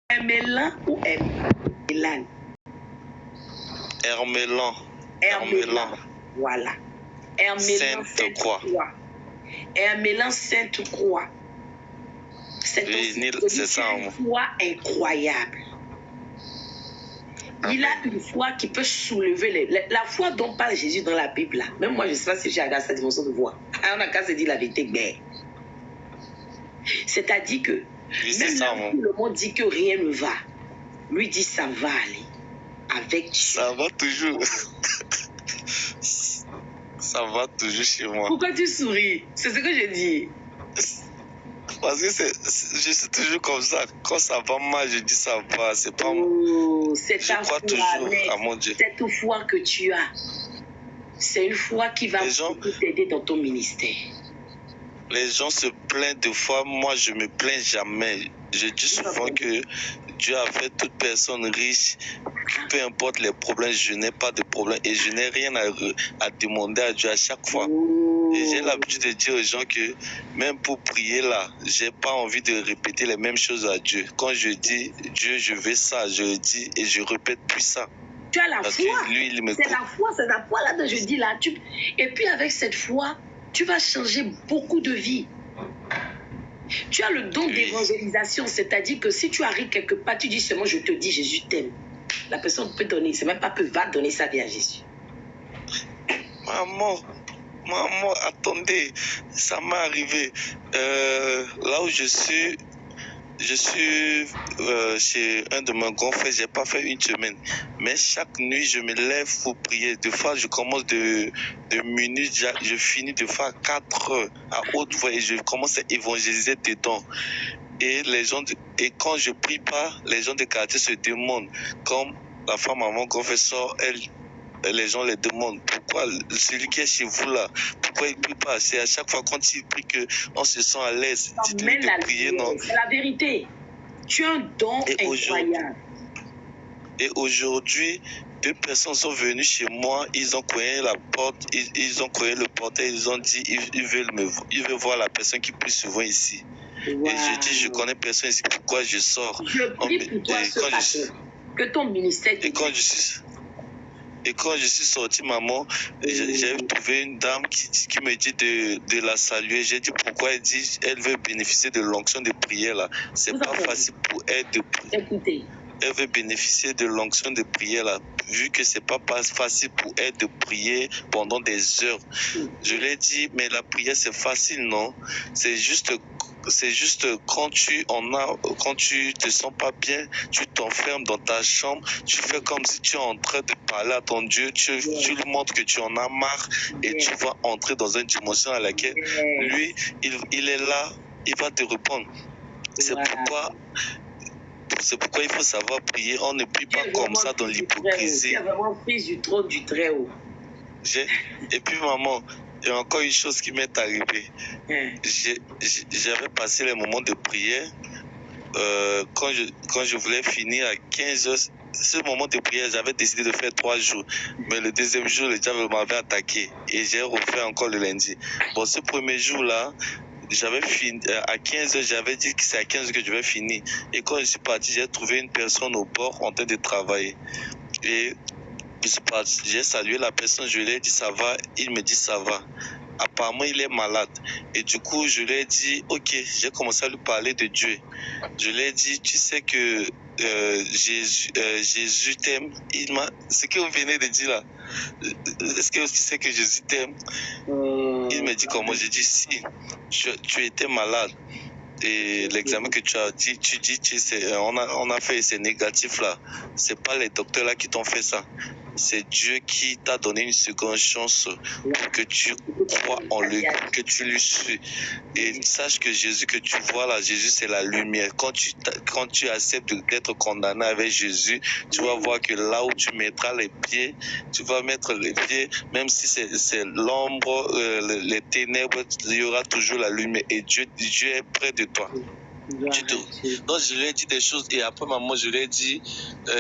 Hermélan ou Hermélan? Hermélan. Hermélan. Voilà. Hermélan Sainte-Croix. Hermélan Sainte-Croix. C'est une foi incroyable. Il a une foi qui peut soulever la foi dont parle Jésus dans la Bible. Là. Même moi, je ne sais pas si j'ai à sa dimension de foi. On a qu'à se dire la vérité, mais. C'est-à-dire que même là où le monde dit que rien ne va, lui dit ça va aller. Avec Dieu. Ça va toujours. Ça va toujours chez moi. Pourquoi tu souris? C'est ce que je dis. Parce que je suis toujours comme ça. Quand ça va mal, je dis ça va. C'est pas je crois toujours à mon Dieu. Cette foi que tu as, c'est une foi qui va t'aider dans ton ministère. Les gens se plaignent de fois, moi je me plains jamais. Je dis souvent que Dieu a fait toute personne riche, peu importe les problèmes, je n'ai pas de problème et je n'ai rien à demander à Dieu à chaque fois. Et j'ai l'habitude de dire aux gens que même pour prier là, j'ai pas envie de répéter les mêmes choses à Dieu. Quand je dis Dieu, je veux ça, je le dis et je répète plus ça. Tu as la foi. C'est la foi là dont je dis là. Et puis avec cette foi, tu vas changer beaucoup de vies. Tu as le don d'évangélisation, c'est-à-dire que si tu arrives quelque part, tu dis seulement je te dis Jésus t'aime. La personne peut donner, c'est même pas peut va donner sa vie à Jésus. Maman, attendez, ça m'est arrivé. Là où je suis chez un de mes grands frères, j'ai pas fait une semaine. Mais chaque nuit, je me lève pour prier. Des fois, je commence de minuit, je finis des fois à 4 heures à haute voix et je commence à évangéliser dedans. Et quand je prie pas, les gens des quartiers se demandent, comme la femme à mon grand frère sort, les gens les demandent pourquoi celui qui est chez vous là, pourquoi il ne prie pas. C'est à chaque fois quand il prie qu'on se sent à l'aise de prier. Non. C'est la vérité. Tu as un don incroyable. Et aujourd'hui, 2 personnes sont venues chez moi, ils ont cogné la porte, ils ont cogné le portail, ils ont dit ils veulent voir la personne qui prie souvent ici. Wow. Et je dis je connais personne ici, pourquoi je sors. Je prie pour toi ce matin, que ton ministère Et quand je suis sorti, maman, j'ai trouvé une dame qui me dit de la saluer. J'ai dit pourquoi elle dit elle veut bénéficier de l'onction de prière là. C'est pas facile pour elle de prier. Écoutez. Elle veut bénéficier de l'onction de prière là, vu que c'est pas facile pour elle de prier pendant des heures. Je lui ai dit mais la prière c'est facile non? C'est juste quand tu te sens pas bien, tu t'enfermes dans ta chambre, tu fais comme si tu es en train de parler à ton Dieu, tu lui montres que tu en as marre et tu vas entrer dans une dimension à laquelle lui, il est là, il va te répondre. C'est pourquoi il faut savoir prier. On ne prie pas comme ça dans l'hypocrisie. Tu as vraiment pris du trône du Très-Haut. Et puis maman, il y a encore une chose qui m'est arrivée. J'avais passé les moments de prière. Quand je voulais finir à 15 heures, ce moment de prière, j'avais décidé de faire 3 jours. Mais le deuxième jour, le diable m'avait attaqué. Et j'ai refait encore le lundi. Bon, ce premier jour-là, j'avais fini à 15 heures, j'avais dit que c'est à 15 heures que je vais finir. Et quand je suis parti, j'ai trouvé une personne au bord en train de travailler. Et j'ai salué la personne, je lui ai dit ça va, il me dit ça va. Apparemment, il est malade. Et du coup, je lui ai dit, ok, j'ai commencé à lui parler de Dieu. Je lui ai dit, tu sais que Jésus t'aime. Ce que vous venez de dire là, est-ce que tu sais que Jésus t'aime? Il me dit comment? J'ai dit, si, tu étais malade. Et l'examen que tu as dit, on a fait, c'est négatif là. C'est pas les docteurs là qui t'ont fait ça. C'est Dieu qui t'a donné une seconde chance pour que tu crois en lui, que tu lui suis. Et sache que Jésus que tu vois là, Jésus c'est la lumière. Quand tu acceptes d'être condamné avec Jésus, tu vas voir que là où tu mettras les pieds, tu vas mettre les pieds, même si c'est l'ombre, les ténèbres, il y aura toujours la lumière. Et Dieu est près de toi. Donc je lui ai dit des choses et après maman je lui ai dit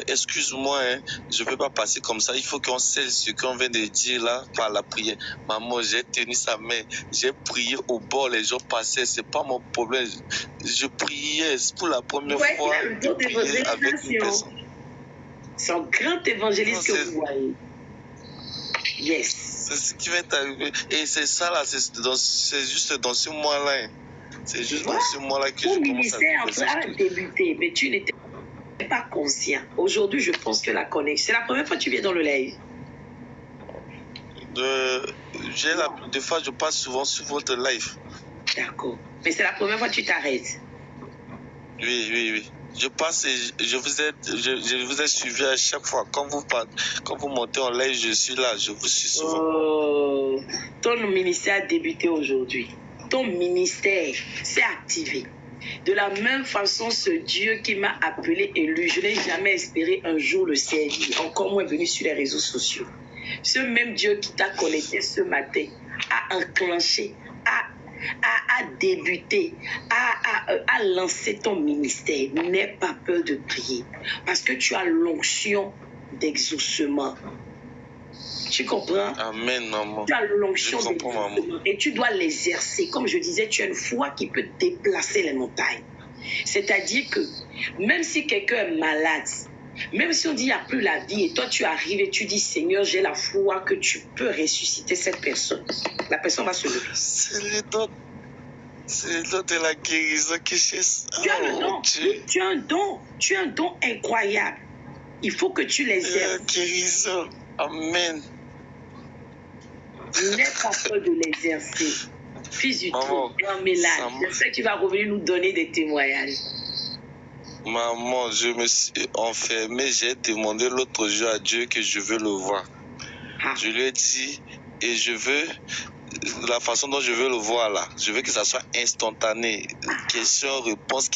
excuse-moi, hein, je ne peux pas passer comme ça, il faut qu'on sait ce qu'on vient de dire là par la prière. Maman, j'ai tenu sa main, j'ai prié au bord, les gens passaient, c'est pas mon problème. Je priais pour la première fois de prier avec une personne. C'est un grand évangéliste que vous voyez. Yes. C'est ce qui va t'arriver. Et c'est ça là, c'est juste dans ce mois-là. Hein. C'est juste dans ce mois-là que je commence à vivre. Ton ministère a débuté, mais tu n'étais pas conscient. Aujourd'hui, je pense que la connexion. C'est la première fois que tu viens dans le live. Des fois, je passe souvent sur votre live. D'accord. Mais c'est la première fois que tu t'arrêtes. Oui. Je passe et je vous ai suivi à chaque fois. Quand vous montez en live, je suis là, je vous suis souvent. Oh, ton ministère a débuté aujourd'hui. Ton ministère s'est activé. De la même façon, ce Dieu qui m'a appelé élu, je n'ai jamais espéré un jour le servir, encore moins venu sur les réseaux sociaux. Ce même Dieu qui t'a connecté ce matin a enclenché, a débuté, a lancé ton ministère. N'aie pas peur de prier parce que tu as l'onction d'exaucement. Tu comprends? Amen, maman. Tu as l'onction d'exaucement et tu dois l'exercer. Comme je disais, tu as une foi qui peut déplacer les montagnes. C'est-à-dire que même si quelqu'un est malade, même si on dit il n'y a plus la vie et toi tu arrives et tu dis Seigneur, j'ai la foi que tu peux ressusciter cette personne, la personne va se lever. C'est le don de la guérison que j'ai. Tu as le don. Tu as un don incroyable. Il faut que tu l'exerces. La guérison. Amen. N'aie pas peur de l'exercer. Fils du tout, je sais que tu vas revenir nous donner des témoignages. Maman, je me suis enfermé, j'ai demandé l'autre jour à Dieu que je veux le voir. Je lui ai dit, et je veux, la façon dont je veux le voir là, je veux que ça soit instantané. Question-réponse,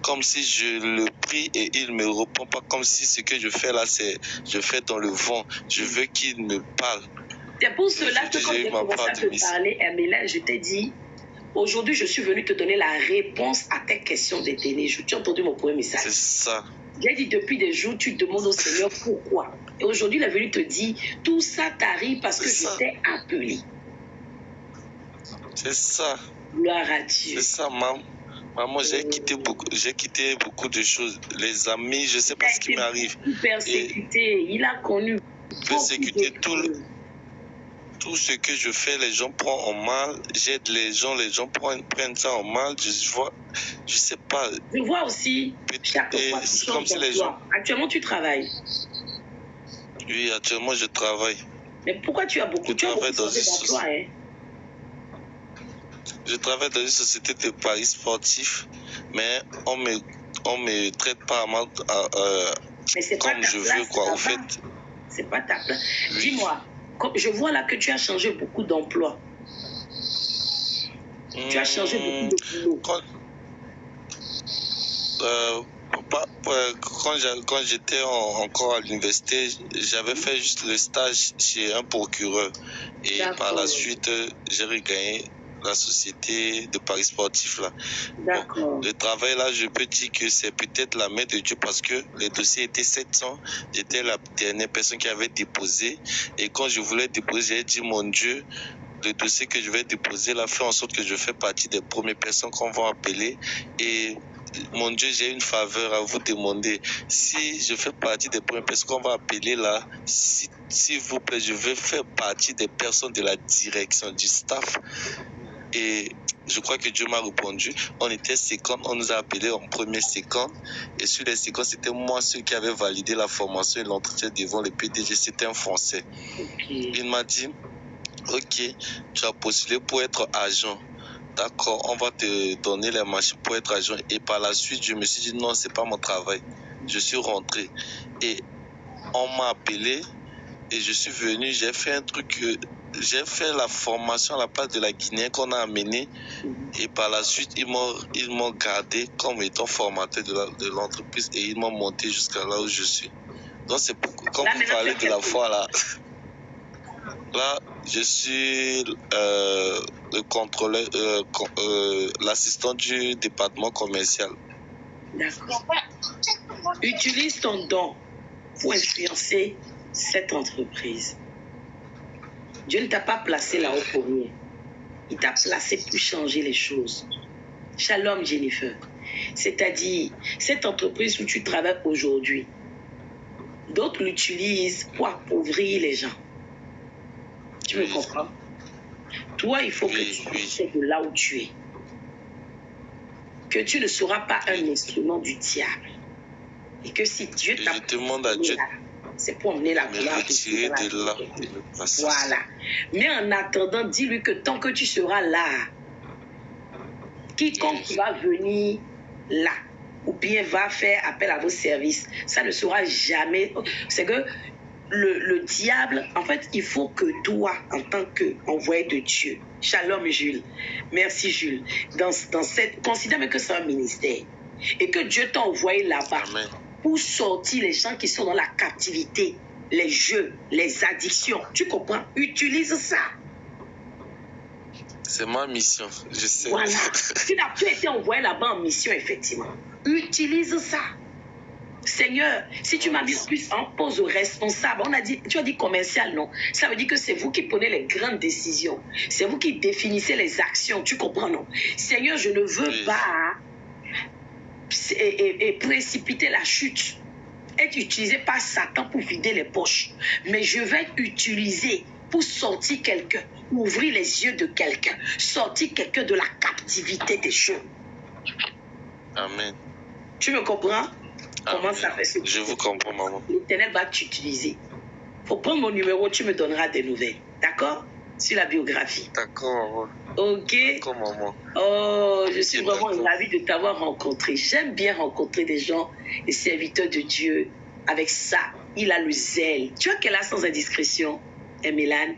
comme si je le prie et il ne me répond pas, comme si ce que je fais là, je fais dans le vent. Je veux qu'il me parle. C'est pour cela que quand j'ai commencé à te parler, Amélie, je t'ai dit, aujourd'hui, je suis venu te donner la réponse à tes questions de télé. Tu as entendu mon premier message. C'est ça. J'ai dit depuis des jours, tu demandes au Seigneur pourquoi. Et aujourd'hui, il est venu te dire, tout ça t'arrive parce que je t'ai appelé. C'est ça. Gloire à Dieu. C'est ça, maman. Maman, j'ai quitté beaucoup de choses. Les amis, je ne sais pas ce qui m'arrive. Persécuté, il a connu. Persécuté, tout ce que je fais, les gens prennent en mal. J'aide les gens prennent ça en mal. Je sais pas. Je vois aussi chaque fois que tu changes d'emploi. Actuellement, tu travailles. Oui, actuellement, je travaille. Mais pourquoi tu as beaucoup d'emploi, hein? Je travaille dans une société de paris sportifs, mais on me traite pas mal comme je veux, quoi, au fait. C'est pas ta place. Oui. Dis-moi, je vois là que tu as changé beaucoup d'emplois. Tu as changé beaucoup de boulot. Quand j'étais encore à l'université, j'avais fait juste le stage chez un procureur. Et par la suite, j'ai regagné la société de paris sportifs là. D'accord. Le travail là, je peux dire que c'est peut-être la main de Dieu parce que les dossiers étaient 700. J'étais la dernière personne qui avait déposé. Et quand je voulais déposer, j'ai dit mon Dieu, le dossier que je vais déposer là fait en sorte que je fais partie des premières personnes qu'on va appeler. Et mon Dieu, j'ai une faveur à vous demander. Si je fais partie des premières personnes qu'on va appeler là, s'il vous plaît, je veux faire partie des personnes de la direction, du staff. Et je crois que Dieu m'a répondu. On était 50, on nous a appelés en première séquence. Et sur les séquences, c'était moi ceux qui avaient validé la formation et l'entretien devant le PDG. C'était un Français. Okay. Il m'a dit, ok, tu as postulé pour être agent. D'accord, on va te donner les machines pour être agent. Et par la suite, je me suis dit, non, c'est pas mon travail. Je suis rentré. Et on m'a appelé et je suis venu, j'ai fait un truc, j'ai fait la formation à la place de la Guinée qu'on a amenée. Et par la suite, ils m'ont gardé comme étant formateur de l'entreprise et ils m'ont monté jusqu'à là où je suis. Donc c'est pourquoi, quand vous parlez de la foi là, là, je suis contrôleur, l'assistant du département commercial. D'accord. Utilise ton don pour influencer cette entreprise. Dieu ne t'a pas placé là-haut pour rien. Il t'a placé pour changer les choses. Shalom, Jennifer. C'est-à-dire, cette entreprise où tu travailles aujourd'hui, d'autres l'utilisent pour appauvrir les gens. Tu me comprends? Toi, il faut que tu sais de là où tu es. Que tu ne seras pas un instrument du diable. Et que si Dieu t'a placé là, c'est pour emmener la gloire de là. Voilà. Mais en attendant, dis-lui que tant que tu seras là, quiconque va venir là, ou bien va faire appel à vos services, ça ne sera jamais... C'est que le diable, en fait, il faut que toi, en tant qu'envoyé de Dieu, Shalom Jules, merci Jules, dans cette... Considère que c'est un ministère, et que Dieu t'a envoyé là-bas pour sortir les gens qui sont dans la captivité, les jeux, les addictions. Tu comprends? Utilise ça. C'est ma mission, je sais. Voilà. Tu n'as plus été envoyé là-bas en mission, effectivement. Utilise ça. Seigneur, si tu m'as mis plus en pose responsable, tu as dit commercial, non? Ça veut dire que c'est vous qui prenez les grandes décisions. C'est vous qui définissez les actions. Tu comprends, non? Seigneur, je ne veux pas précipiter la chute, être utilisé par Satan pour vider les poches. Mais je vais être utilisé pour sortir quelqu'un, ouvrir les yeux de quelqu'un, sortir quelqu'un de la captivité des jeux. Amen. Tu me comprends? Comment ça fait ce Je vous comprends, maman. L'Éternel va t'utiliser. Faut prendre mon numéro, tu me donneras des nouvelles. D'accord? Sur la biographie. D'accord, maman. Ok. D'accord, maman. Oh, je suis vraiment ravie de t'avoir rencontré. J'aime bien rencontrer des gens, des serviteurs de Dieu. Avec ça, il a le zèle. Tu as quel âge sans indiscrétion, Mélane?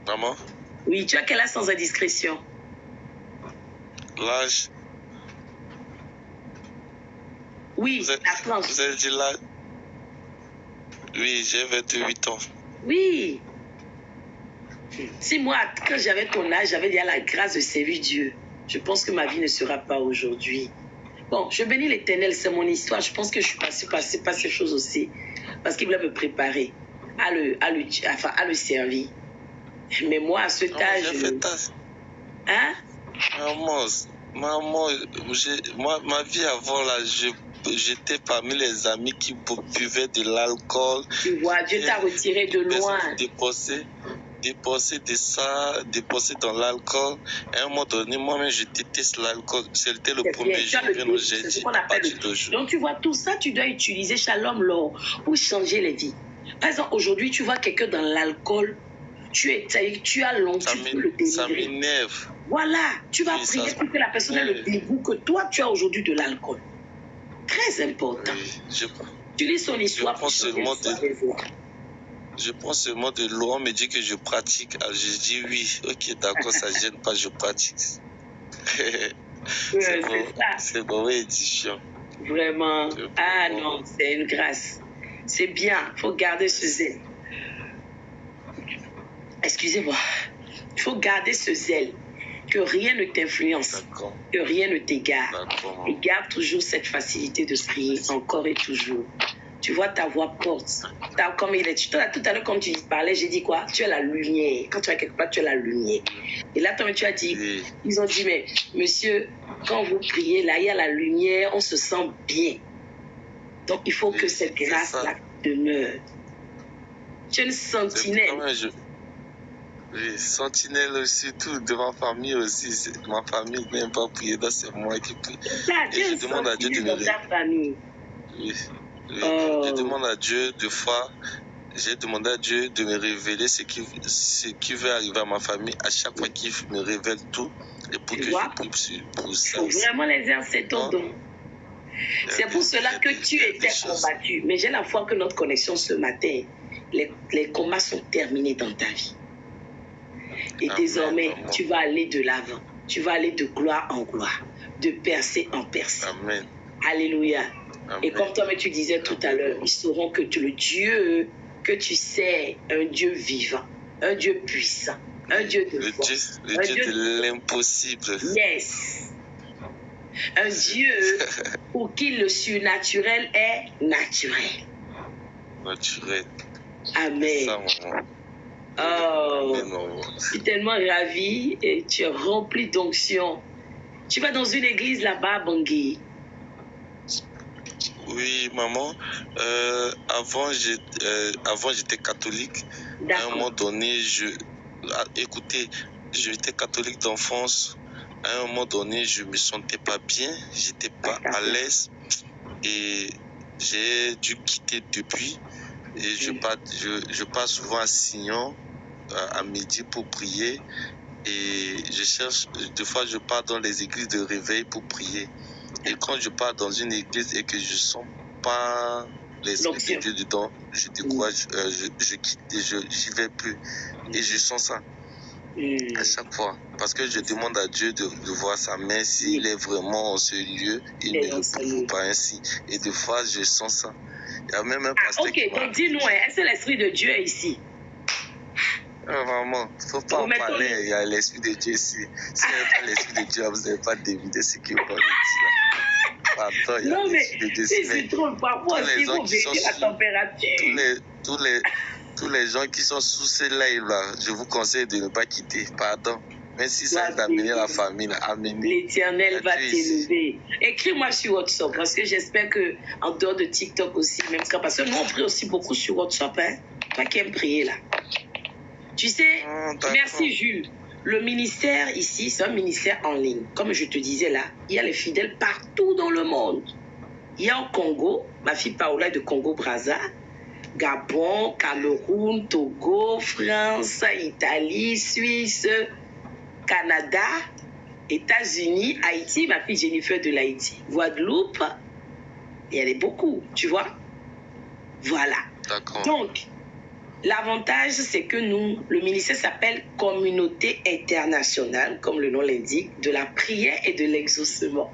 Maman? Oui, tu as quel âge sans indiscrétion? L'âge? Oui, la tranche. Vous avez dit l'âge? Oui, j'ai 28 ans. Oui. Si moi, quand j'avais ton âge, j'avais déjà la grâce de servir Dieu, je pense que ma vie ne sera pas aujourd'hui. Bon, je bénis l'Éternel, c'est mon histoire. Je pense que je suis passé par ces choses aussi. Parce qu'il voulait me préparer à le servir. Mais moi, à cet âge... Hein? Maman, ma vie avant là, j'étais parmi les amis qui buvaient de l'alcool. Tu vois, Dieu t'a retiré de loin. Dépenser de ça, dépenser dans l'alcool. À un moment donné, moi-même, je déteste l'alcool. C'était le premier jour. C'est ce qu'on appelle le jour. Donc, tu vois, tout ça, tu dois utiliser Shalom Lord pour changer les vies. Par exemple, aujourd'hui, tu vois quelqu'un dans l'alcool, tu as l'onction, tu peux le délivrer. Ça m'énerve. Voilà, tu vas prier pour que la personne ait le dégoût que toi, tu as aujourd'hui de l'alcool. Très important. Oui, tu lis son histoire pour changer je prends seulement de l'eau, on me dit que je pratique. Alors je dis oui, ok, d'accord, ça ne gêne pas, je pratique. C'est bon, édition. Vraiment. Ah non, c'est une grâce. C'est bien, il faut garder ce zèle. Excusez-moi. Il faut garder ce zèle. Que rien ne t'influence, que rien ne t'égare. Et garde toujours cette facilité de prier, encore et toujours. Tu vois, ta voix porte. Comme il est, tout à l'heure, quand tu parlais, j'ai dit quoi? Tu as la lumière. Quand tu vas quelque part, tu as la lumière. Et là, tu as dit, ils ont dit, mais monsieur, quand vous priez, là, il y a la lumière, on se sent bien. Donc, il faut que cette grâce-là demeure. Tu es une sentinelle. Oui, sentinelle aussi, tout de ma famille aussi. Ma famille n'aime pas prier, donc c'est moi qui prie. Et je demande à Dieu de me révéler. Oui. Je demande à Dieu de fois, j'ai demandé à Dieu de me révéler ce qui veut arriver à ma famille à chaque fois qu'il me révèle tout et pour que je prie pour ça. Il faut vraiment exercer ton don. C'est pour cela que tu étais combattu. Mais j'ai la foi que notre connexion ce matin, les combats sont terminés dans ta vie. Et désormais, tu vas aller de l'avant. Tu vas aller de gloire en gloire, de percée en percée. Amen. Alléluia. Amen. Et comme toi, tu disais tout à l'heure, ils sauront que le Dieu que tu sais, un Dieu vivant, un Dieu puissant, Un Dieu de foi. Le Dieu de l'impossible. Yes. Un Dieu pour qui le surnaturel est naturel. Naturel. Amen. Ça, maman. Oh, Amen, maman. je suis tellement ravie et tu es rempli d'onction. Tu vas dans une église là-bas, Bangui? Oui, maman. Avant, j'étais catholique. À un moment donné, écoutez, j'étais catholique d'enfance. À un moment donné, je me sentais pas bien. J'étais pas à l'aise. Et j'ai dû quitter depuis. Et je pars souvent à Signon à midi pour prier. Et des fois je pars dans les églises de réveil pour prier. Et quand je pars dans une église et que je sens pas l'Esprit de Dieu dedans, je décourage, je quitte et j'y vais plus. Et je sens ça à chaque fois. Parce que je demande à Dieu de voir sa main, s'il est vraiment en ce lieu, il me reprouve pas ainsi. Et des fois, je sens ça. Il y a même un pasteur qui donc dis-nous, est-ce que l'Esprit de Dieu est ici? Maman, il ne faut pas en parler, il y a l'Esprit de Dieu ici. Si vous n'avez pas l'Esprit de Dieu, vous n'avez pas deviné ce que vous avez dit. Pardon, il y a l'Esprit de Dieu ici. Si tu trouves parfois, il faut vérifier la température. Tous les gens qui sont sous ce live-là, je vous conseille de ne pas quitter. Pardon. Mais si ça est d'amener la famille, amenez. L'Éternel va t'élever. Écris-moi sur WhatsApp, parce que j'espère qu'en dehors de TikTok aussi, même parce que nous, on prie aussi beaucoup sur WhatsApp. Hein? Toi qui aimes prier là. Tu sais, merci Jules. Le ministère ici, c'est un ministère en ligne. Comme je te disais là, il y a les fidèles partout dans le monde. Il y a au Congo, ma fille Paola est de Congo-Brazza, Gabon, Cameroun, Togo, France, Italie, Suisse, Canada, États-Unis, Haïti, ma fille Jennifer de l'Haïti, Guadeloupe, il y en a beaucoup, tu vois. Voilà. Donc, l'avantage, c'est que nous, le ministère s'appelle Communauté internationale, comme le nom l'indique, de la prière et de l'exaucement.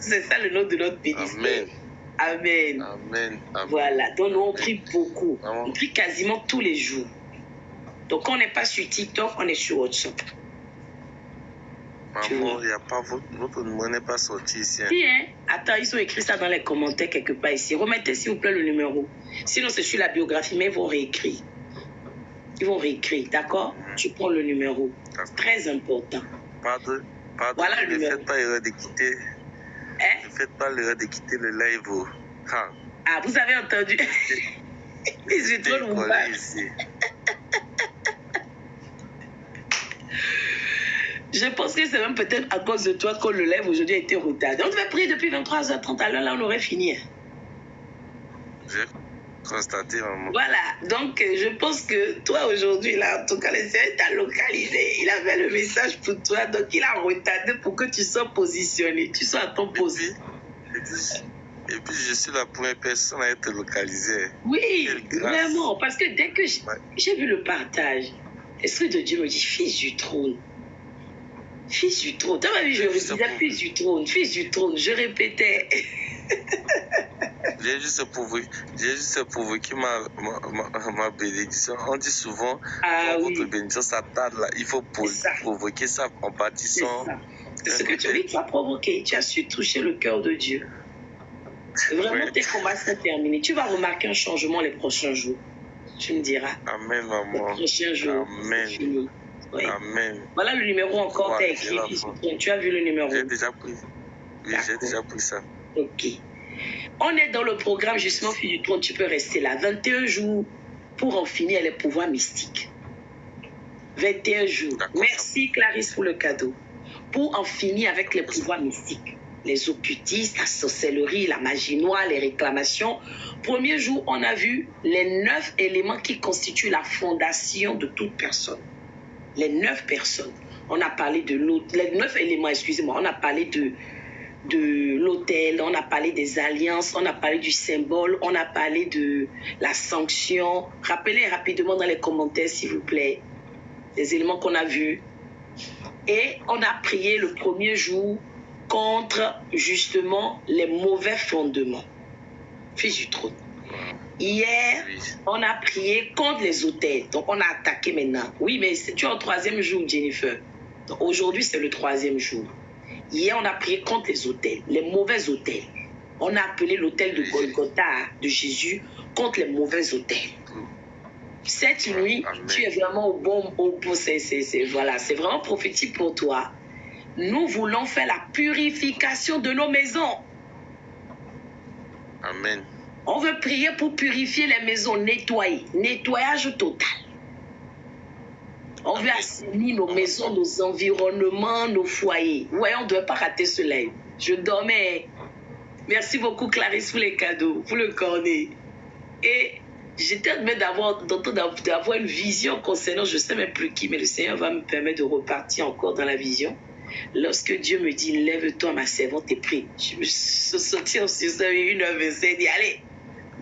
C'est ça le nom de notre ministère. Amen. Amen. Amen. Voilà, donc nous, on prie beaucoup. On prie quasiment tous les jours. Donc, quand on n'est pas sur TikTok, on est sur WhatsApp. Maman, il n'y a pas votre numéro n'est pas sorti ici. Hein. Si, hein? Attends, ils ont écrit ça dans les commentaires quelque part ici. Remettez s'il vous plaît le numéro. Sinon, c'est sur la biographie, mais ils vont réécrire. Ils vont réécrire, d'accord? Tu prends le numéro. Très important. Pardon. Voilà le numéro. Ne faites pas l'erreur de quitter. Hein? Ne faites pas l'erreur de quitter le live. Ah, vous avez entendu? Ils sont trop nombreux. Je pense que c'est même peut-être à cause de toi que le live aujourd'hui a été retardé. On devait prier depuis 23h30 à l'heure, là on aurait fini. J'ai constaté, maman. Voilà, donc je pense que toi aujourd'hui, là, en tout cas, le Seigneur t'a localisé. Il avait le message pour toi, donc il a retardé pour que tu sois positionné, tu sois à ton poste. Et puis je suis la première personne à être localisée. Oui, vraiment, parce que dès que j'ai vu le partage, l'Esprit de Dieu me dit, fils du trône. Fils du trône. Tu as vu, je disais fils du trône, fils du trône. Je répétais. J'ai juste provoqué ma bénédiction. On dit souvent, votre bénédiction, ça tarde là. Il faut provoquer ça en bâtissant. C'est ce que tu as dit, tu as provoqué. Tu as su toucher le cœur de Dieu. Vraiment, tes combats sont terminés. Tu vas remarquer un changement les prochains jours. Tu me diras. Amen, maman. Les prochains jours. Amen. C'est fini. Oui. Amen. Voilà le numéro encore, t'as écrit. Tu as vu le numéro? J'ai déjà pris. Oui, j'ai déjà pris ça. Ok. On est dans le programme justement Fille du Trône, tu peux rester là. 21 jours pour en finir les pouvoirs mystiques. 21 jours. Merci Clarisse pour le cadeau. Pour en finir avec les pouvoirs mystiques. Les occultistes, la sorcellerie, la magie noire, les réclamations. Premier jour, on a vu les 9 éléments qui constituent la fondation de toute personne. Les 9 personnes. On a parlé de l'autre. Les 9 éléments, excusez-moi. On a parlé de l'autel, on a parlé des alliances, on a parlé du symbole, on a parlé de la sanction. Rappelez rapidement dans les commentaires, s'il vous plaît, les éléments qu'on a vus. Et on a prié le premier jour contre, justement, les mauvais fondements. Fils du trône. Hier, on a prié contre les hôtels. Donc, on a attaqué maintenant. Oui, mais tu es au 3e jour, Jennifer. Aujourd'hui, c'est le 3e jour. Hier, on a prié contre les hôtels, les mauvais hôtels. On a appelé l'hôtel de Golgotha de Jésus contre les mauvais hôtels. Cette nuit, tu es vraiment au bon... voilà, c'est vraiment prophétique pour toi. Nous voulons faire la purification de nos maisons. Amen. On veut prier pour purifier les maisons, nettoyer. Nettoyage total. On veut assainir nos maisons, nos environnements, nos foyers. Ouais, on ne doit pas rater cela. Je dormais. Merci beaucoup, Clarisse, pour les cadeaux, pour le cornet. Et j'étais en train d'avoir une vision concernant, je ne sais même plus qui, mais le Seigneur va me permettre de repartir encore dans la vision. Lorsque Dieu me dit, lève-toi, ma servante est prise. Je me suis sortie en 1h25, dit, allez,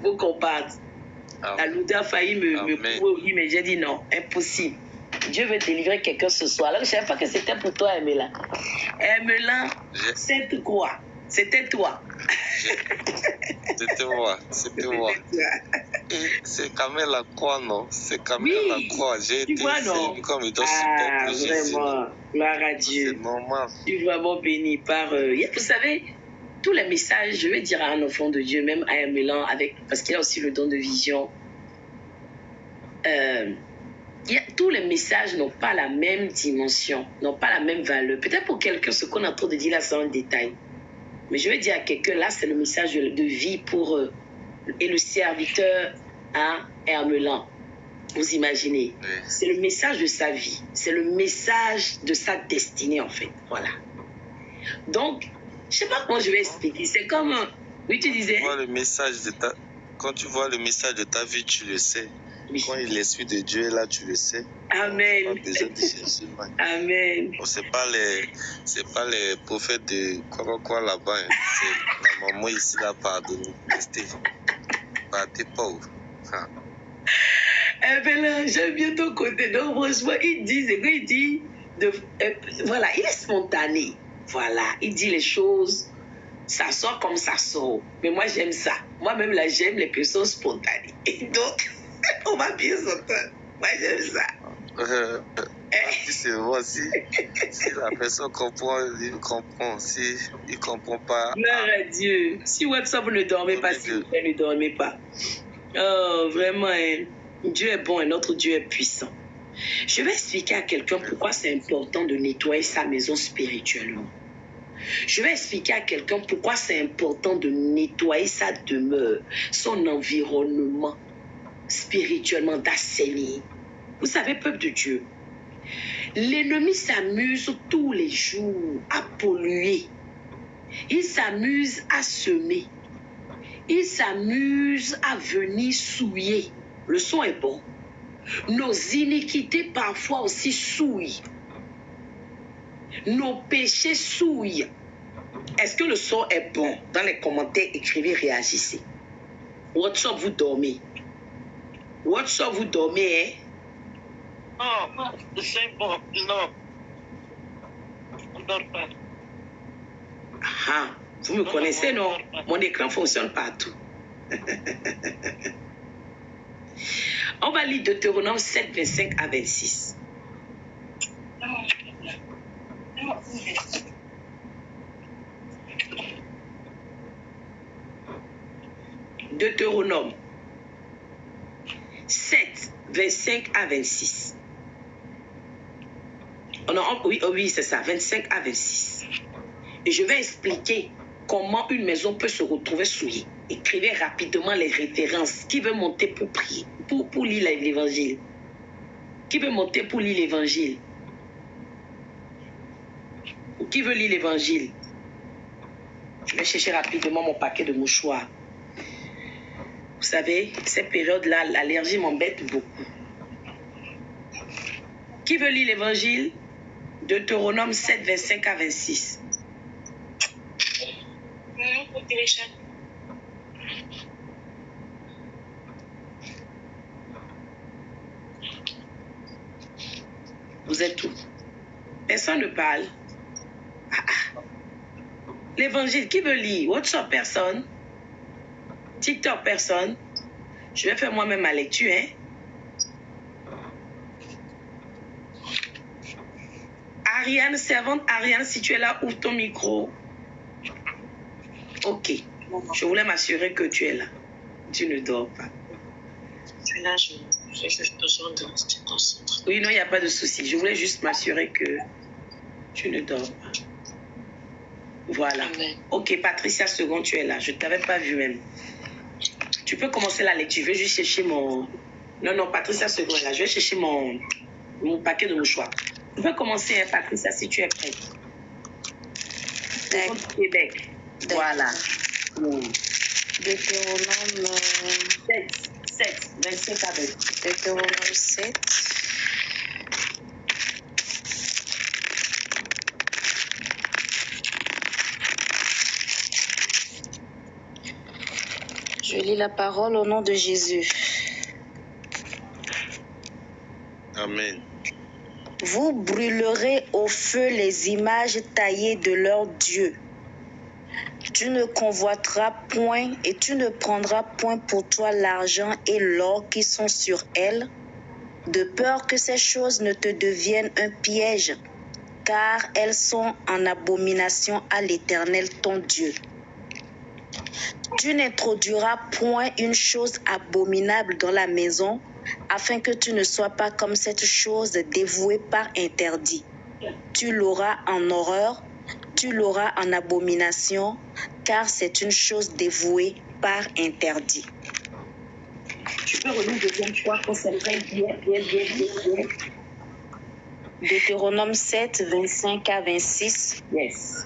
faut qu'on parte. La lourdeur a failli me courir, mais j'ai dit non, impossible. Dieu veut délivrer quelqu'un ce soir. Alors, je ne savais pas que c'était pour toi, Emela. Emela, c'est quoi? C'était toi. C'était moi, c'était moi. C'est quand même la croix, non? C'est quand même la croix. J'ai été comme il doit supporter Jésus. Vraiment, gloire à Dieu. C'est normal. Je suis vraiment béni par... Vous savez, tous les messages, je vais dire à un enfant de Dieu, même à Emela, parce qu'il a aussi le don de vision. Tous les messages n'ont pas la même dimension, n'ont pas la même valeur. Peut-être pour quelqu'un, ce qu'on est en train de dire là, c'est un détail. Mais je vais dire à quelqu'un, là, c'est le message de vie pour et le serviteur à Hermelan. Vous imaginez? C'est le message de sa vie. C'est le message de sa destinée, en fait. Voilà. Donc, je ne sais pas comment je vais expliquer. C'est comme... Oui, tu disais? Quand tu vois le message de ta vie, tu le sais. Oui. Quand l'Esprit de Dieu est là, tu le sais. Amen. On n'a pas besoin de chercher. Amen. Bon, c'est pas les prophètes de quoi là-bas. Hein. C'est la maman ici là, pardonne. Partez pauvre. Hein. Eh bien là, j'aime bien ton côté. Donc franchement, il dit, voilà, il est spontané. Voilà, il dit les choses, ça sort comme ça sort. Mais moi, j'aime ça. Moi-même, là, j'aime les personnes spontanées. Et donc, on va bien s'entendre. Moi, j'aime ça. C'est moi aussi. Si la personne comprend, il comprend. Si il ne comprend pas... Gloire à Dieu. Si WhatsApp ne dormez pas, s'il vous plaît, ne dormez pas. Oh, vraiment, hein. Dieu est bon et notre Dieu est puissant. Je vais expliquer à quelqu'un pourquoi c'est important de nettoyer sa maison spirituellement. Je vais expliquer à quelqu'un pourquoi c'est important de nettoyer sa demeure, son environnement spirituellement, d'assainir. Vous savez, peuple de Dieu, l'ennemi s'amuse tous les jours à polluer. Il s'amuse à semer. Il s'amuse à venir souiller. Le son est bon. Nos iniquités parfois aussi souillent. Nos péchés souillent. Est-ce que le son est bon? Dans les commentaires, écrivez, réagissez. WhatsApp, vous dormez. WhatsApp, vous dormez, hein? Non, c'est bon, non. On ne dort pas. Ah, vous me connaissez, non? Mon écran fonctionne partout. On va lire Deutéronome 7, 25 à 26. Deutéronome 7, 25 à 26. Oh non, oui, c'est ça, 25 à 26. Et je vais expliquer comment une maison peut se retrouver souillée. Écrivez rapidement les références. Qui veut monter pour prier, pour lire l'évangile? Qui veut monter pour lire l'évangile? Ou qui veut lire l'évangile? Je vais chercher rapidement mon paquet de mouchoirs. Vous savez, cette période-là, l'allergie m'embête beaucoup. Qui veut lire l'évangile? Deutéronome 7, 25 à 26. Vous êtes où? Personne ne parle. L'évangile, qui veut lire? WhatsApp, personne. TikTok, personne. Je vais faire moi-même ma lecture, hein. Ariane, servante Ariane, si tu es là, ouvre ton micro. Ok. Je voulais m'assurer que tu es là. Tu ne dors pas. Je suis là, j'ai juste besoin de rester concentré. Oui, non, il n'y a pas de souci. Je voulais juste m'assurer que tu ne dors pas. Voilà. Amen. Ok, Patricia Second, tu es là. Je ne t'avais pas vu même. Tu peux commencer la lecture. Je vais juste chercher mon... Non, Patricia Second est là. Je vais chercher mon paquet de mouchoirs. Tu peux commencer, hein, Patricia, si tu es prête. D'accord. Québec. Voilà. Deutéronome 7, 25 à 20. Deutéronome 7. Je lis la parole au nom de Jésus. Amen. Vous brûlerez au feu les images taillées de leurs dieux. Tu ne convoiteras point et tu ne prendras point pour toi l'argent et l'or qui sont sur elles, de peur que ces choses ne te deviennent un piège, car elles sont en abomination à l'Éternel ton Dieu. Tu n'introduiras point une chose abominable dans la maison, afin que tu ne sois pas comme cette chose dévouée par interdit. Tu l'auras en horreur, tu l'auras en abomination, car c'est une chose dévouée par interdit. Tu peux relire le deuxième choix, concentrer bien. Deutéronome 7, 25 à 26. Yes.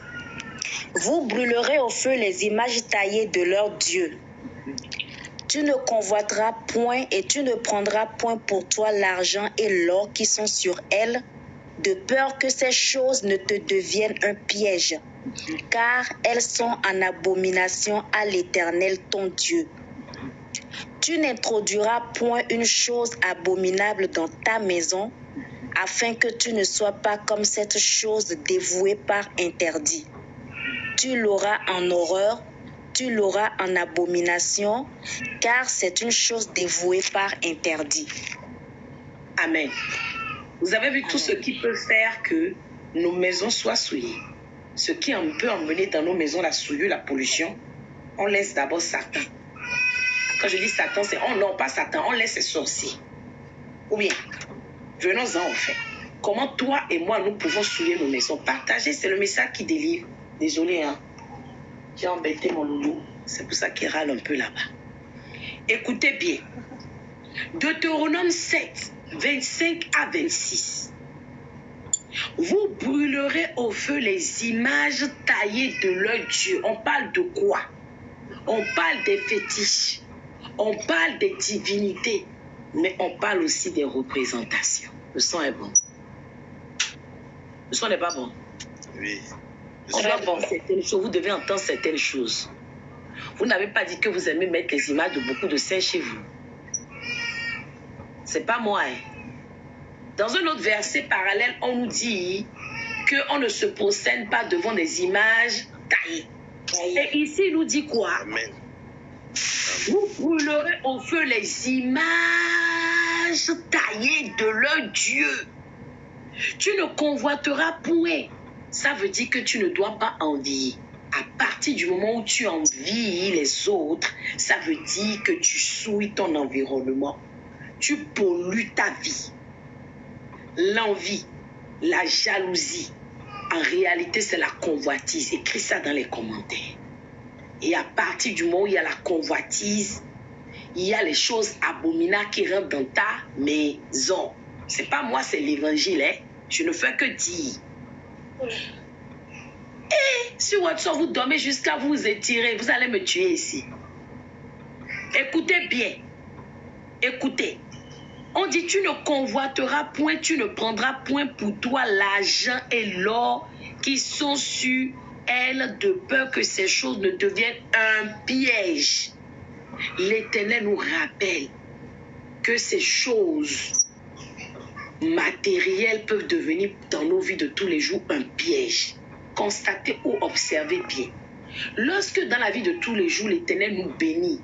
Vous brûlerez au feu les images taillées de leurs dieux. Tu ne convoiteras point et tu ne prendras point pour toi l'argent et l'or qui sont sur elles, de peur que ces choses ne te deviennent un piège, car elles sont en abomination à l'Éternel ton Dieu. Tu n'introduiras point une chose abominable dans ta maison, afin que tu ne sois pas comme cette chose dévouée par interdit. Tu l'auras en horreur, tu l'auras en abomination, car c'est une chose dévouée par interdit. Amen. Vous avez vu tout ce qui peut faire que nos maisons soient souillées. Ce qui peut emmener dans nos maisons la souillure, la pollution. On laisse d'abord Satan. Quand je dis Satan, c'est non, pas Satan, on laisse les sorciers. Ou bien, venons-en en fait. Comment toi et moi, nous pouvons souiller nos maisons? Partager, c'est le message qui délivre. Désolé, hein. J'ai embêté mon loulou. C'est pour ça qu'il râle un peu là-bas. Écoutez bien. Deutéronome 7, 25 à 26. Vous brûlerez au feu les images taillées de leurs dieux. On parle de quoi? On parle des fétiches. On parle des divinités. Mais on parle aussi des représentations. Le son est bon. Le son n'est pas bon. Oui. On doit bon. Certaines choses. Vous devez entendre certaines choses. Vous n'avez pas dit que vous aimez mettre les images de beaucoup de saints chez vous. C'est pas moi. Hein. Dans un autre verset parallèle, on nous dit qu'on ne se procède pas devant des images taillées. Et ici, il nous dit quoi? Amen. Vous brûlerez au feu les images taillées de leur Dieu. Tu ne convoiteras point. Ça veut dire que tu ne dois pas envier. À partir du moment où tu envies les autres, ça veut dire que tu souilles ton environnement. Tu pollues ta vie. L'envie, la jalousie, en réalité, c'est la convoitise. Écris ça dans les commentaires. Et à partir du moment où il y a la convoitise, il y a les choses abominables qui rentrent dans ta maison. C'est pas moi, c'est l'évangile. Hein? Je ne fais que dire. Et sur WhatsApp, vous dormez jusqu'à vous étirer. Vous allez me tuer ici. Écoutez bien. Écoutez. On dit, tu ne convoiteras point, tu ne prendras point pour toi l'argent et l'or qui sont sur elle, de peur que ces choses ne deviennent un piège. L'Éternel nous rappelle que ces choses matérielles peuvent devenir dans nos vies de tous les jours un piège. Constatez ou observez bien. Lorsque dans la vie de tous les jours, l'Éternel nous bénit,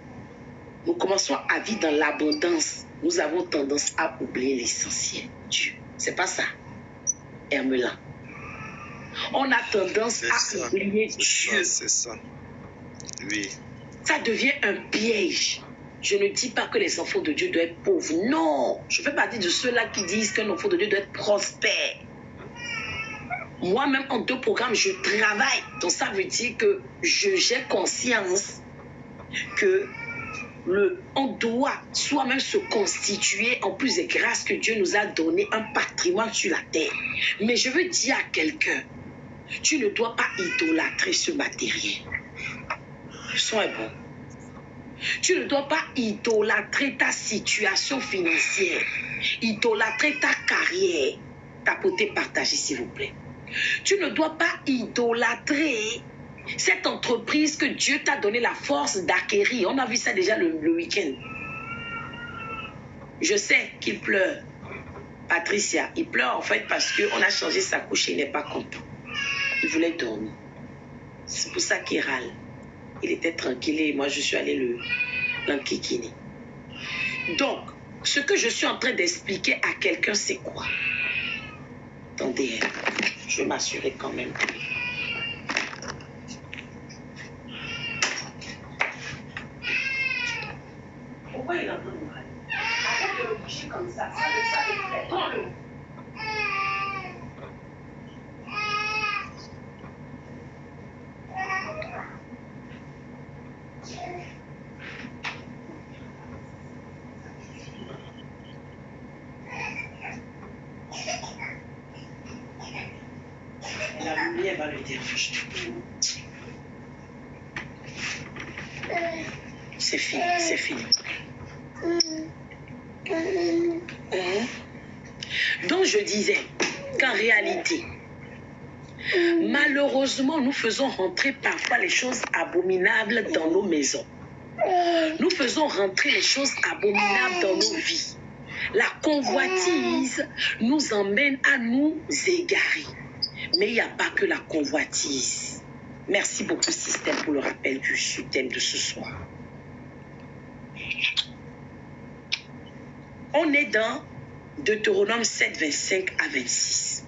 nous commençons à vivre dans l'abondance, nous avons tendance à oublier l'essentiel. Dieu. C'est pas ça. Hermelin. On a tendance à oublier Dieu. C'est ça. Oui. Ça devient un piège. Je ne dis pas que les enfants de Dieu doivent être pauvres. Non. Je fais partie de ceux-là qui disent qu'un enfant de Dieu doit être prospère. Moi-même, en 2 programmes, je travaille. Donc, ça veut dire que j'ai conscience que on doit soi-même se constituer, en plus des grâces que Dieu nous a données, un patrimoine sur la terre. Mais je veux dire à quelqu'un, tu ne dois pas idolâtrer ce matériel. Le son est bon. Tu ne dois pas idolâtrer ta situation financière, idolâtrer ta carrière. Tapotez, partagez s'il vous plaît. Tu ne dois pas idolâtrer cette entreprise que Dieu t'a donné la force d'acquérir. On a vu ça déjà le week-end. Je sais qu'il pleure. Patricia, il pleure en fait parce qu'on a changé sa couche et il n'est pas content. Il voulait dormir. C'est pour ça qu'il râle. Il était tranquille et moi je suis allée l'enquiquiner. Donc, ce que je suis en train d'expliquer à quelqu'un, c'est quoi? Attendez, je vais m'assurer quand même. Pourquoi il est en train de râler? Arrête de le bouger comme ça le fait. Prends-le. La lumière va le déranger. C'est fini, c'est fini. Donc je disais qu'en réalité, malheureusement, nous faisons rentrer parfois les choses abominables dans nos maisons. Nous faisons rentrer les choses abominables dans nos vies. La convoitise nous emmène à nous égarer. Mais il n'y a pas que la convoitise. Merci beaucoup, système, pour le rappel du thème de ce soir. On est dans Deutéronome 7, 25 à 26.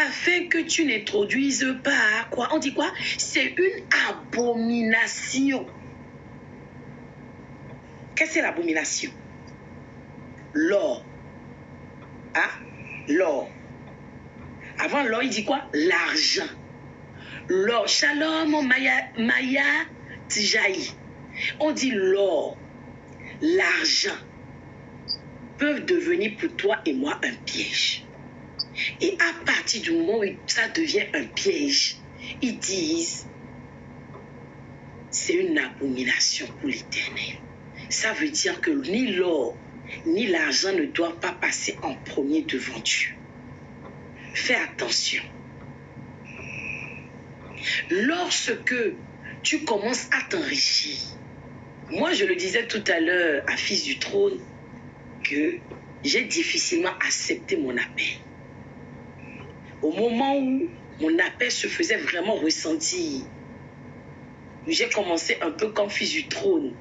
Afin que tu n'introduises pas quoi? On dit quoi? C'est une abomination. Qu'est-ce que c'est l'abomination? L'or. Ah, l'or. Avant l'or, il dit quoi? L'argent. L'or. Shalom, Maya, Tijaï. On dit l'or, l'argent peuvent devenir pour toi et moi un piège. Et à partir du moment où ça devient un piège, ils disent c'est une abomination pour l'Éternel. Ça veut dire que ni l'or ni l'argent ne doivent pas passer en premier devant Dieu. Fais attention. Lorsque tu commences à t'enrichir, moi je le disais tout à l'heure à Fils du Trône, que j'ai difficilement accepté mon appel. Au moment où mon appel se faisait vraiment ressentir, j'ai commencé un peu comme Fils du Trône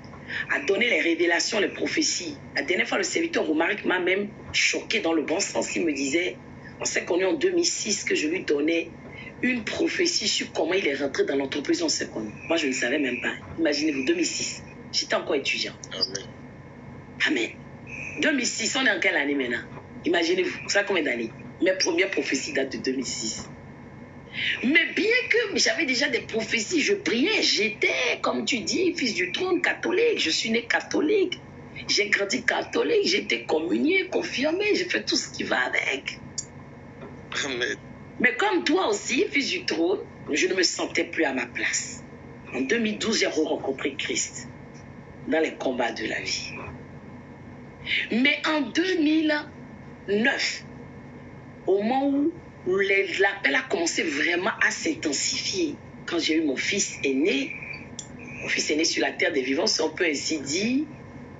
à donner les révélations, les prophéties. La dernière fois, le serviteur Romaric m'a même choqué dans le bon sens. Il me disait, on s'est connu en 2006, que je lui donnais une prophétie sur comment il est rentré dans l'entreprise. On s'est connu. Moi, je ne savais même pas. Imaginez-vous, 2006. J'étais encore étudiant. Amen. Amen. 2006, on est en quelle année maintenant? Imaginez-vous, ça combien d'années? Mes premières prophéties datent de 2006. Mais bien que j'avais déjà des prophéties, je priais, j'étais, comme tu dis, Fils du Trône, catholique. Je suis né catholique. J'ai grandi catholique, j'ai été communié, confirmé, j'ai fait tout ce qui va avec. Amen. Mais comme toi aussi, Fils du Trône, je ne me sentais plus à ma place. En 2012, j'ai rencontré Christ dans les combats de la vie. Mais en 2009, au moment où l'appel a commencé vraiment à s'intensifier, quand j'ai eu mon fils aîné sur la terre des vivants, si on peut ainsi dire,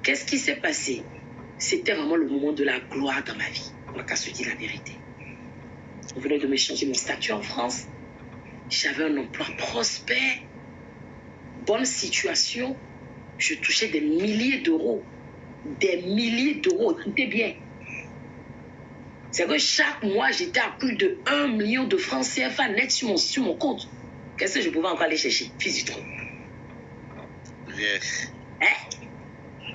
qu'est-ce qui s'est passé? C'était vraiment le moment de la gloire dans ma vie. On n'a qu'à se dire la vérité. On venait de me changer mon statut en France. J'avais un emploi prospère, bonne situation. Je touchais des milliers d'euros. Des milliers d'euros. Écoutez bien. C'est que chaque mois, j'étais à plus de 1 million de francs CFA net sur mon compte. Qu'est-ce que je pouvais encore aller chercher? Fils du trône. Yes. Hein?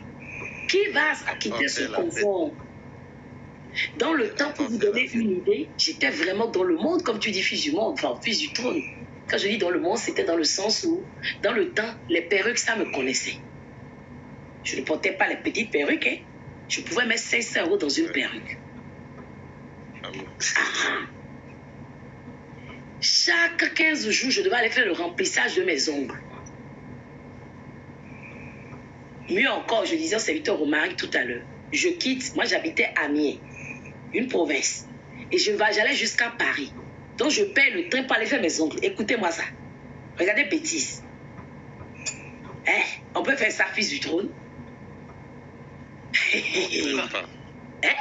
Qui va quitter ce confort? Dans le temps, pour vous donner une idée, j'étais vraiment dans le monde, comme tu dis, fils du monde, enfin, fils du trône. Quand je dis dans le monde, c'était dans le sens où, dans le temps, les perruques, ça me connaissait. Je ne portais pas les petites perruques, hein. Je pouvais mettre 500 € dans une perruque. Chaque 15 jours, je devais aller faire le remplissage de mes ongles. Mieux encore, je disais au serviteur Romaric tout à l'heure, je quitte, moi j'habitais à Amiens, une province, et j'allais jusqu'à Paris. Donc je paye le train pour aller faire mes ongles. Écoutez-moi ça. Regardez bêtise. Hein? On peut faire ça, fils du trône? Hein?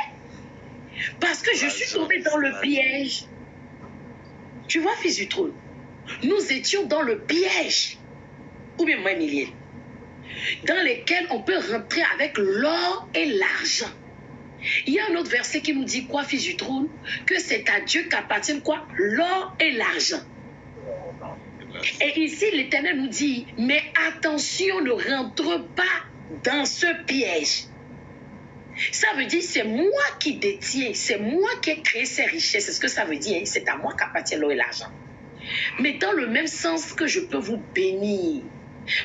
Parce que je suis tombée dans le piège. Tu vois, fils du trône, nous étions dans le piège, ou bien moi, Emilienne, dans lesquels on peut rentrer avec l'or et l'argent. Il y a un autre verset qui nous dit quoi, fils du trône? Que c'est à Dieu qu'appartiennent quoi? L'or et l'argent. Et ici, l'Éternel nous dit, mais attention, ne rentre pas dans ce piège. Ça veut dire, c'est moi qui détiens, c'est moi qui ai créé ces richesses. C'est ce que ça veut dire, c'est à moi qu'appartient l'or et l'argent. Mais dans le même sens que je peux vous bénir,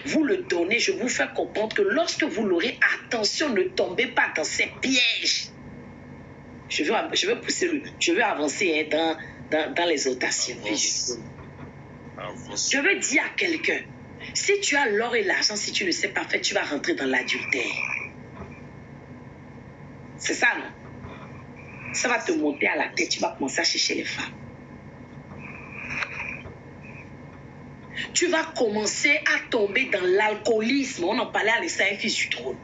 vous le donner, je vous fais comprendre que lorsque vous l'aurez, attention, ne tombez pas dans ces pièges. Je veux pousser je veux avancer dans les exhortations. Je veux dire à quelqu'un, si tu as l'or et l'argent, si tu ne sais pas faire, tu vas rentrer dans l'adultère. C'est ça, non? Ça va te monter à la tête, tu vas commencer à chercher les femmes. Tu vas commencer à tomber dans l'alcoolisme. On en parlait à l'essai, fils du trône.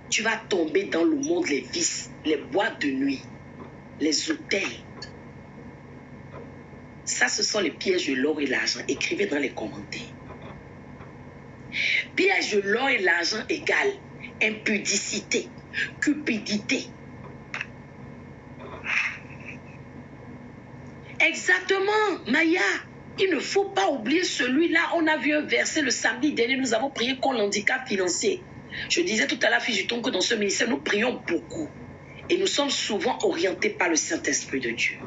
Tu vas tomber dans le monde, les vices, les boîtes de nuit, les hôtels. Ça, ce sont les pièges de l'or et l'argent. Écrivez dans les commentaires. Piège de l'or et l'argent égale impudicité, cupidité. Exactement, Maya. Il ne faut pas oublier celui-là. On a vu un verset le samedi dernier. Nous avons prié contre l'handicap financier. Je disais tout à l'heure, fils du trône, que dans ce ministère, nous prions beaucoup. Et nous sommes souvent orientés par le Saint-Esprit de Dieu.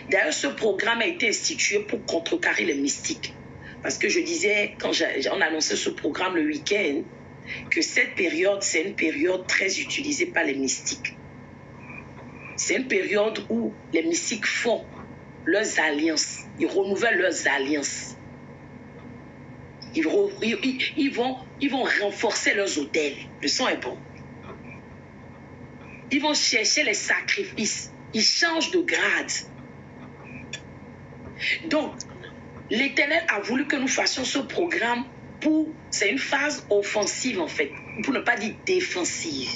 D'ailleurs, ce programme a été institué pour contrecarrer les mystiques. Parce que je disais, quand on annonçait ce programme le week-end, que cette période, c'est une période très utilisée par les mystiques. C'est une période où les mystiques font leurs alliances. Ils renouvellent leurs alliances. Ils vont renforcer leurs hôtels. Le son est bon. Ils vont chercher les sacrifices. Ils changent de grade. Donc, l'Éternel a voulu que nous fassions ce programme c'est une phase offensive en fait, pour ne pas dire défensive.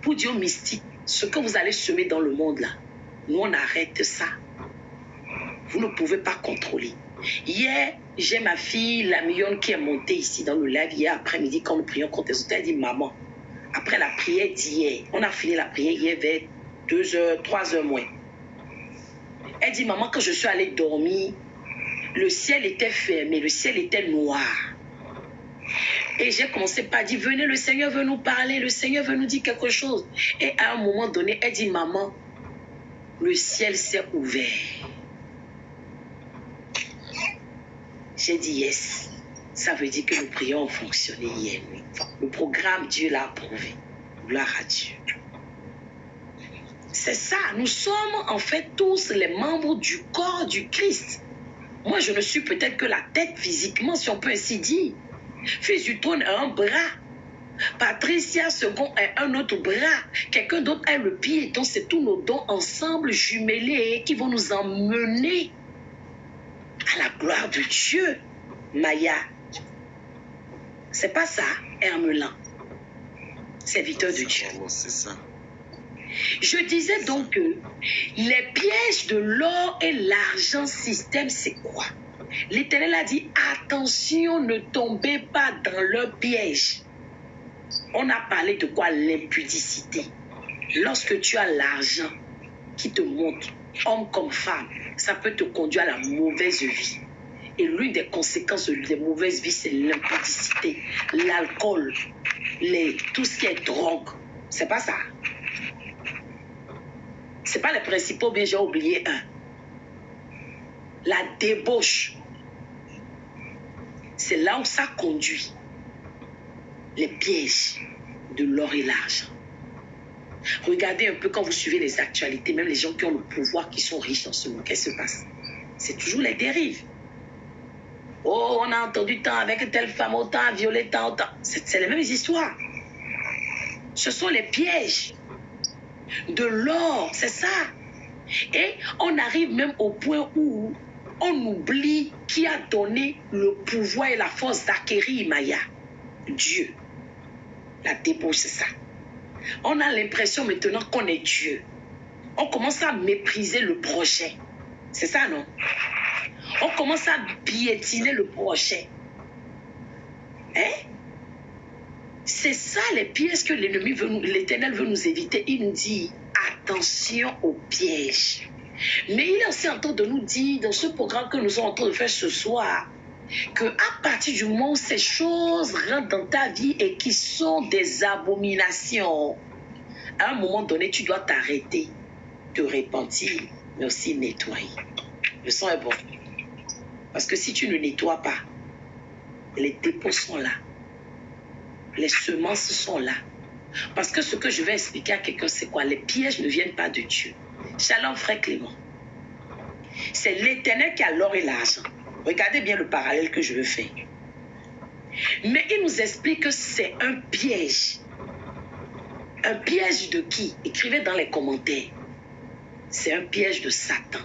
Pour dire aux mystiques, ce que vous allez semer dans le monde là, nous on arrête ça. Vous ne pouvez pas contrôler. Hier, j'ai ma fille, la mignonne, qui est montée ici dans le live hier après-midi quand nous prions contre les autres. Elle dit, maman, après la prière d'hier, on a fini la prière hier vers 2h, 3h moins. Elle dit, maman, quand je suis allée dormir, le ciel était fermé, le ciel était noir. Et j'ai commencé par dire, venez, le Seigneur veut nous parler, le Seigneur veut nous dire quelque chose. Et à un moment donné, elle dit, maman, le ciel s'est ouvert. J'ai dit, yes. Ça veut dire que nos prières ont fonctionné hier. Enfin, le programme, Dieu l'a approuvé. Gloire à Dieu. C'est ça, nous sommes en fait tous les membres du corps du Christ. Moi, je ne suis peut-être que la tête physiquement, si on peut ainsi dire. Fils du trône a un bras. Patricia second a un autre bras. Quelqu'un d'autre a le pied. Donc, c'est tous nos dons ensemble jumelés qui vont nous emmener à la gloire de Dieu. Maya. C'est pas ça, Hermelin. Serviteur de Dieu. C'est ça. Je disais donc que les pièges de l'or et l'argent système, c'est quoi? L'Éternel a dit, attention, ne tombez pas dans leur piège. On a parlé de quoi? L'impudicité. Lorsque tu as l'argent qui te monte, homme comme femme, ça peut te conduire à la mauvaise vie. Et l'une des conséquences des mauvaises vies, c'est l'impudicité, l'alcool, tout ce qui est drogue. C'est pas ça. C'est pas les principaux, bien j'ai oublié un. La débauche. C'est là où ça conduit. Les pièges de l'or et l'argent. Regardez un peu quand vous suivez les actualités, même les gens qui ont le pouvoir, qui sont riches dans ce monde, qu'est-ce qui se passe? C'est toujours les dérives. Oh, on a entendu tant avec telle femme, autant violé, tant, autant. C'est les mêmes histoires. Ce sont les pièges de l'or, c'est ça. Et on arrive même au point où on oublie qui a donné le pouvoir et la force d'acquérir Maya. Dieu. La débauche, c'est ça. On a l'impression maintenant qu'on est Dieu. On commence à mépriser le prochain. C'est ça, non? On commence à piétiner le prochain. Hein? C'est ça les pièges que l'ennemi veut, l'Éternel veut nous éviter. Il nous dit, attention aux pièges. Mais il est aussi en train de nous dire, dans ce programme que nous sommes en train de faire ce soir, qu'à partir du moment où ces choses rentrent dans ta vie et qui sont des abominations, à un moment donné, tu dois t'arrêter, te repentir, mais aussi nettoyer. Le sang est bon. Parce que si tu ne nettoies pas, les dépôts sont là. Les semences sont là. Parce que ce que je vais expliquer à quelqu'un, c'est quoi? Les pièges ne viennent pas de Dieu. Shalom, frère Clément. C'est l'Éternel qui a l'or et l'argent. Regardez bien le parallèle que je veux faire. Mais il nous explique que c'est un piège. Un piège de qui? Écrivez dans les commentaires. C'est un piège de Satan.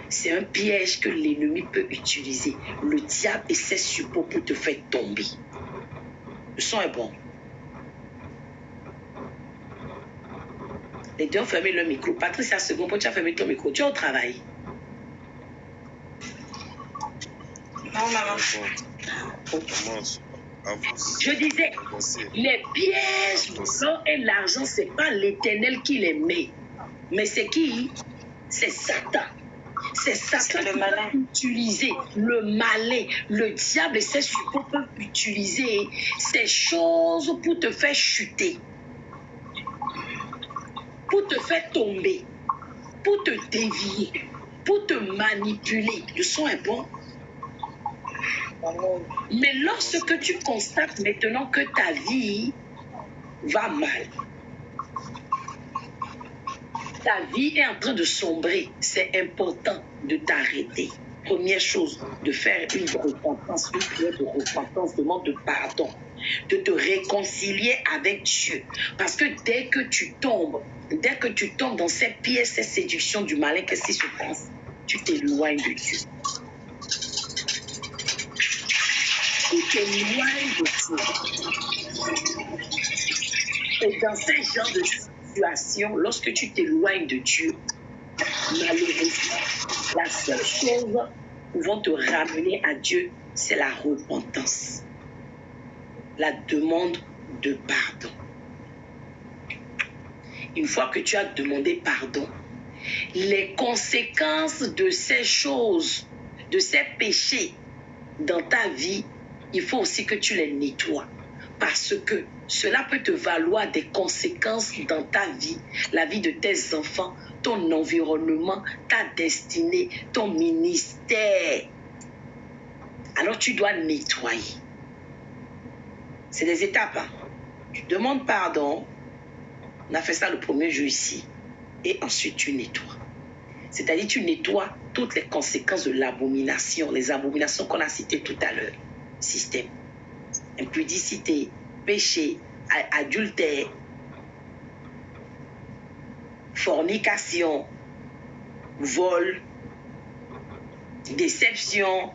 C'est un piège que l'ennemi peut utiliser. Le diable et ses suppôts pour te faire tomber. Le son est bon. Les deux ont fermé le micro. Patricia, seconde, tu as fermé ton micro. Tu es au travail. Non, maman. Je disais, les pièges, l'or et l'argent, ce n'est pas l'Éternel qui les met. Mais c'est qui? C'est Satan. C'est Satan qui peut utiliser le malin. Le diable et ses suppôts peuvent utiliser ces choses pour te faire chuter, pour te faire tomber, pour te dévier, pour te manipuler. Le son est bon. Mais lorsque tu constates maintenant que ta vie va mal, ta vie est en train de sombrer, c'est important de t'arrêter. Première chose, de faire une repentance, une prière de repentance, demande de pardon, de te réconcilier avec Dieu. Parce que dès que tu tombes dans ces pièges, ces séductions du malin, qu'est-ce qui se passe? Tu t'éloignes de Dieu. Tu t'éloignes de Dieu. Et dans ce genre de situation, lorsque tu t'éloignes de Dieu, malheureusement, la seule chose pouvant te ramener à Dieu, c'est la repentance, la demande de pardon. Une fois que tu as demandé pardon, les conséquences de ces choses, de ces péchés dans ta vie, il faut aussi que tu les nettoies. Parce que cela peut te valoir des conséquences dans ta vie, la vie de tes enfants, ton environnement, ta destinée, ton ministère. Alors tu dois nettoyer. C'est des étapes. Hein? Tu demandes pardon. On a fait ça le premier jour ici. Et ensuite tu nettoies. C'est-à-dire tu nettoies toutes les conséquences de l'abomination, les abominations qu'on a citées tout à l'heure. Système. Impudicité, péché, adultère, fornication, vol, déception,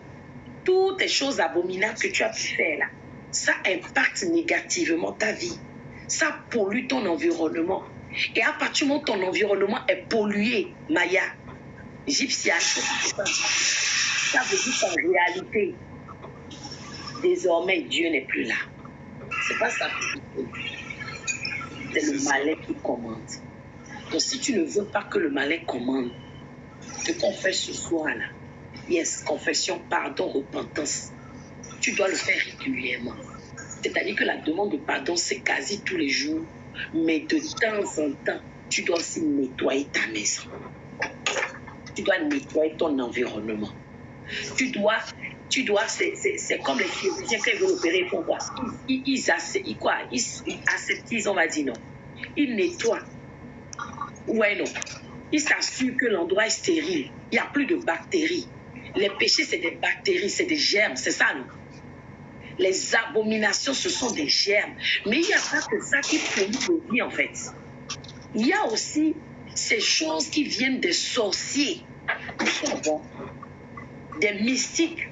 toutes les choses abominables que tu as pu faire là, ça impacte négativement ta vie. Ça pollue ton environnement. Et à partir du moment où ton environnement est pollué, Maya, Gypsia, Ça veut dire qu'en réalité, désormais, Dieu n'est plus là. C'est pas ça. C'est le malin qui commande. Donc, si tu ne veux pas que le malin commande, ce qu'on fait ce soir-là, yes, confession, pardon, repentance, tu dois le faire régulièrement. C'est-à-dire que la demande de pardon, c'est quasi tous les jours, mais de temps en temps, tu dois aussi nettoyer ta maison. Tu dois nettoyer ton environnement. Tu dois, c'est comme les chirurgiens quand ils veulent opérer pour voir. Ils aseptisent, on va dire non. Ils nettoient. Ouais, non. Ils s'assurent que l'endroit est stérile. Il n'y a plus de bactéries. Les péchés, c'est des bactéries, c'est des germes, c'est ça, non? Les abominations, ce sont des germes. Mais il n'y a pas que ça qui pollue nos vies, en fait. Il y a aussi ces choses qui viennent des sorciers, des mystiques.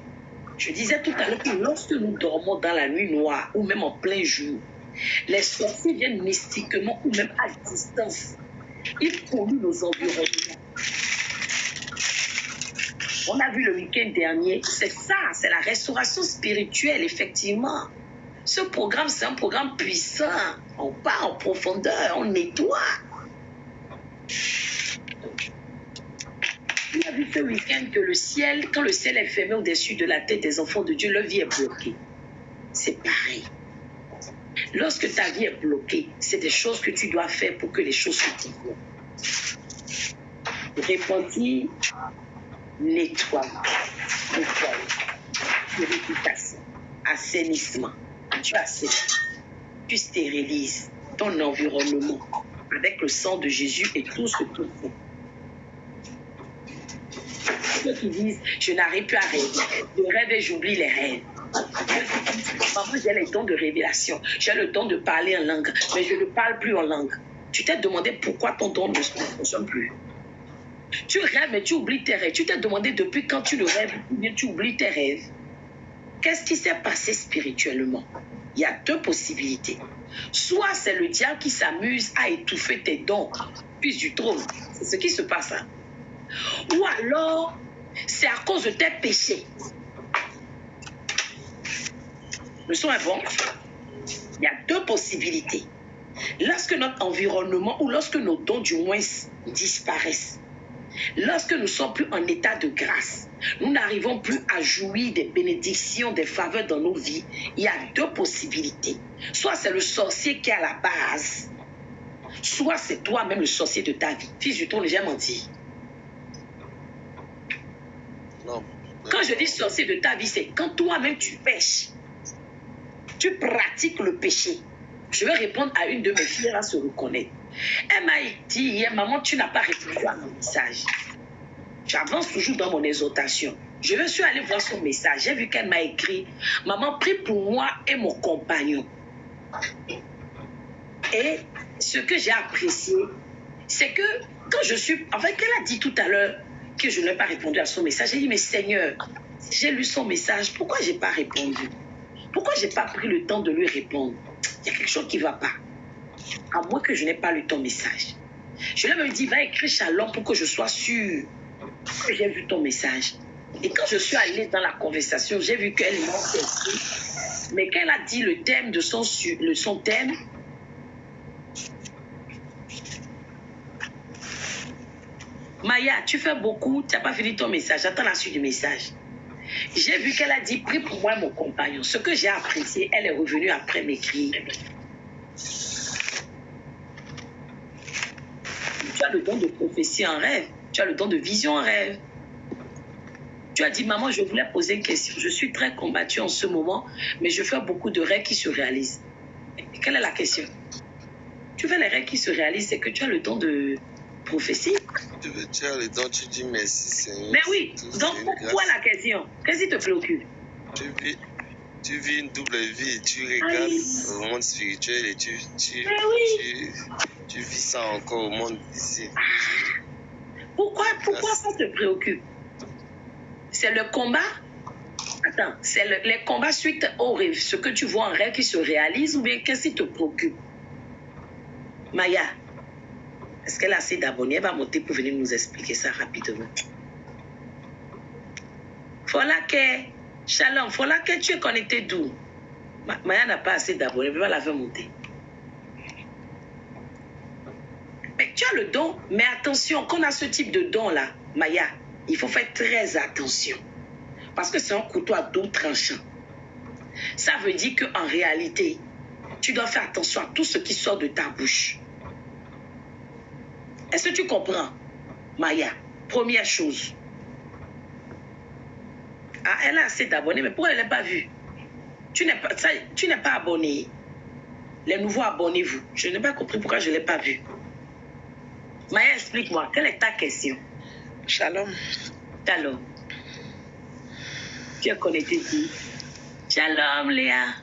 Je disais tout à l'heure que lorsque nous dormons dans la nuit noire ou même en plein jour, les sorciers viennent mystiquement ou même à distance. Ils polluent nos environnements. On a vu le week-end dernier, c'est ça, c'est la restauration spirituelle, effectivement. Ce programme, c'est un programme puissant. On part en profondeur, on nettoie. On a vu ce week-end que le ciel, quand le ciel est fermé au-dessus de la tête des enfants de Dieu, leur vie est bloquée. C'est pareil. Lorsque ta vie est bloquée, c'est des choses que tu dois faire pour que les choses se développent. Repentir, nettoyer, purification, assainissement. Tu assainis, tu stérilises ton environnement avec le sang de Jésus et tout ce que tu fais. Ceux qui disent, je n'arrive plus à rêver. Je rêve et j'oublie les rêves. Maman, j'ai le don de révélation. J'ai le don de parler en langue, mais je ne parle plus en langue. Tu t'es demandé pourquoi ton don ne fonctionne plus. Tu rêves, mais tu oublies tes rêves. Tu t'es demandé depuis quand tu le rêves, ou bien tu oublies tes rêves. Qu'est-ce qui s'est passé spirituellement? Il y a deux possibilités. Soit c'est le diable qui s'amuse à étouffer tes dons, puis du trône. C'est ce qui se passe. Hein? Ou alors, c'est à cause de tes péchés. Le son est bon. Il y a deux possibilités. Lorsque notre environnement, ou lorsque nos dons du moins disparaissent, lorsque nous ne sommes plus en état de grâce, nous n'arrivons plus à jouir des bénédictions, des faveurs dans nos vies, il y a deux possibilités. Soit c'est le sorcier qui est à la base, soit c'est toi-même le sorcier de ta vie. Fils du trône, j'ai menti. Non. Quand je dis sorcier de ta vie, c'est quand toi-même tu pêches. Tu pratiques le péché. Je vais répondre à une de mes filles à se reconnaître. Elle m'a dit hier, maman, tu n'as pas répondu à mon message. J'avance toujours dans mon exhortation. Je suis allée voir son message. J'ai vu qu'elle m'a écrit, maman, prie pour moi et mon compagnon. Et ce que j'ai apprécié, c'est que quand je suis... En fait, elle a dit tout à l'heure que je n'ai pas répondu à son message. J'ai dit, mais Seigneur, j'ai lu son message, pourquoi je n'ai pas répondu? Pourquoi je n'ai pas pris le temps de lui répondre? Il y a quelque chose qui ne va pas. À moins que je n'ai pas lu ton message. Je lui ai même dit, va écrire Shalom pour que je sois sûre que j'ai vu ton message. Et quand je suis allée dans la conversation, j'ai vu qu'elle m'a écrit. Mais quand elle a dit le thème de son thème, Maya, tu fais beaucoup, tu n'as pas fini ton message. J'attends la suite du message. J'ai vu qu'elle a dit, prie pour moi mon compagnon. Ce que j'ai apprécié, elle est revenue après m'écrire. Tu as le don de prophétie en rêve. Tu as le don de vision en rêve. Tu as dit, maman, je voulais poser une question. Je suis très combattue en ce moment, mais je fais beaucoup de rêves qui se réalisent. Et quelle est la question? Tu fais les rêves qui se réalisent, c'est que tu as le don de prophétie. Tu as le don, tu dis merci, Seigneur. Mais oui, donc pourquoi la question? Qu'est-ce qui te préoccupe? Tu vis une double vie, tu regardes au monde spirituel et tu vis ça encore au monde ici. Pourquoi ça te préoccupe? C'est le combat? Attends, c'est les combats suite au rêve, ce que tu vois en rêve qui se réalise, ou bien qu'est-ce qui te préoccupe? Maya, est-ce qu'elle a assez d'abonnés? Elle va monter pour venir nous expliquer ça rapidement. Folake, Shalom, Folake, tu es connecté d'où? Maya n'a pas assez d'abonnés, elle va la faire monter. Mais tu as le don, mais attention, quand on a ce type de don-là, Maya, il faut faire très attention. Parce que c'est un couteau à double tranchant. Ça veut dire qu'en réalité, tu dois faire attention à tout ce qui sort de ta bouche. Est-ce que tu comprends, Maya? Première chose. Ah, elle a assez d'abonnés, mais pourquoi elle n'est pas vue? Tu n'es pas abonné. Les nouveaux, abonnez-vous. Je n'ai pas compris pourquoi je ne l'ai pas vue. Maya, explique-moi, quelle est ta question? Shalom. Shalom. Tu es connecté d'où? Shalom, Léa.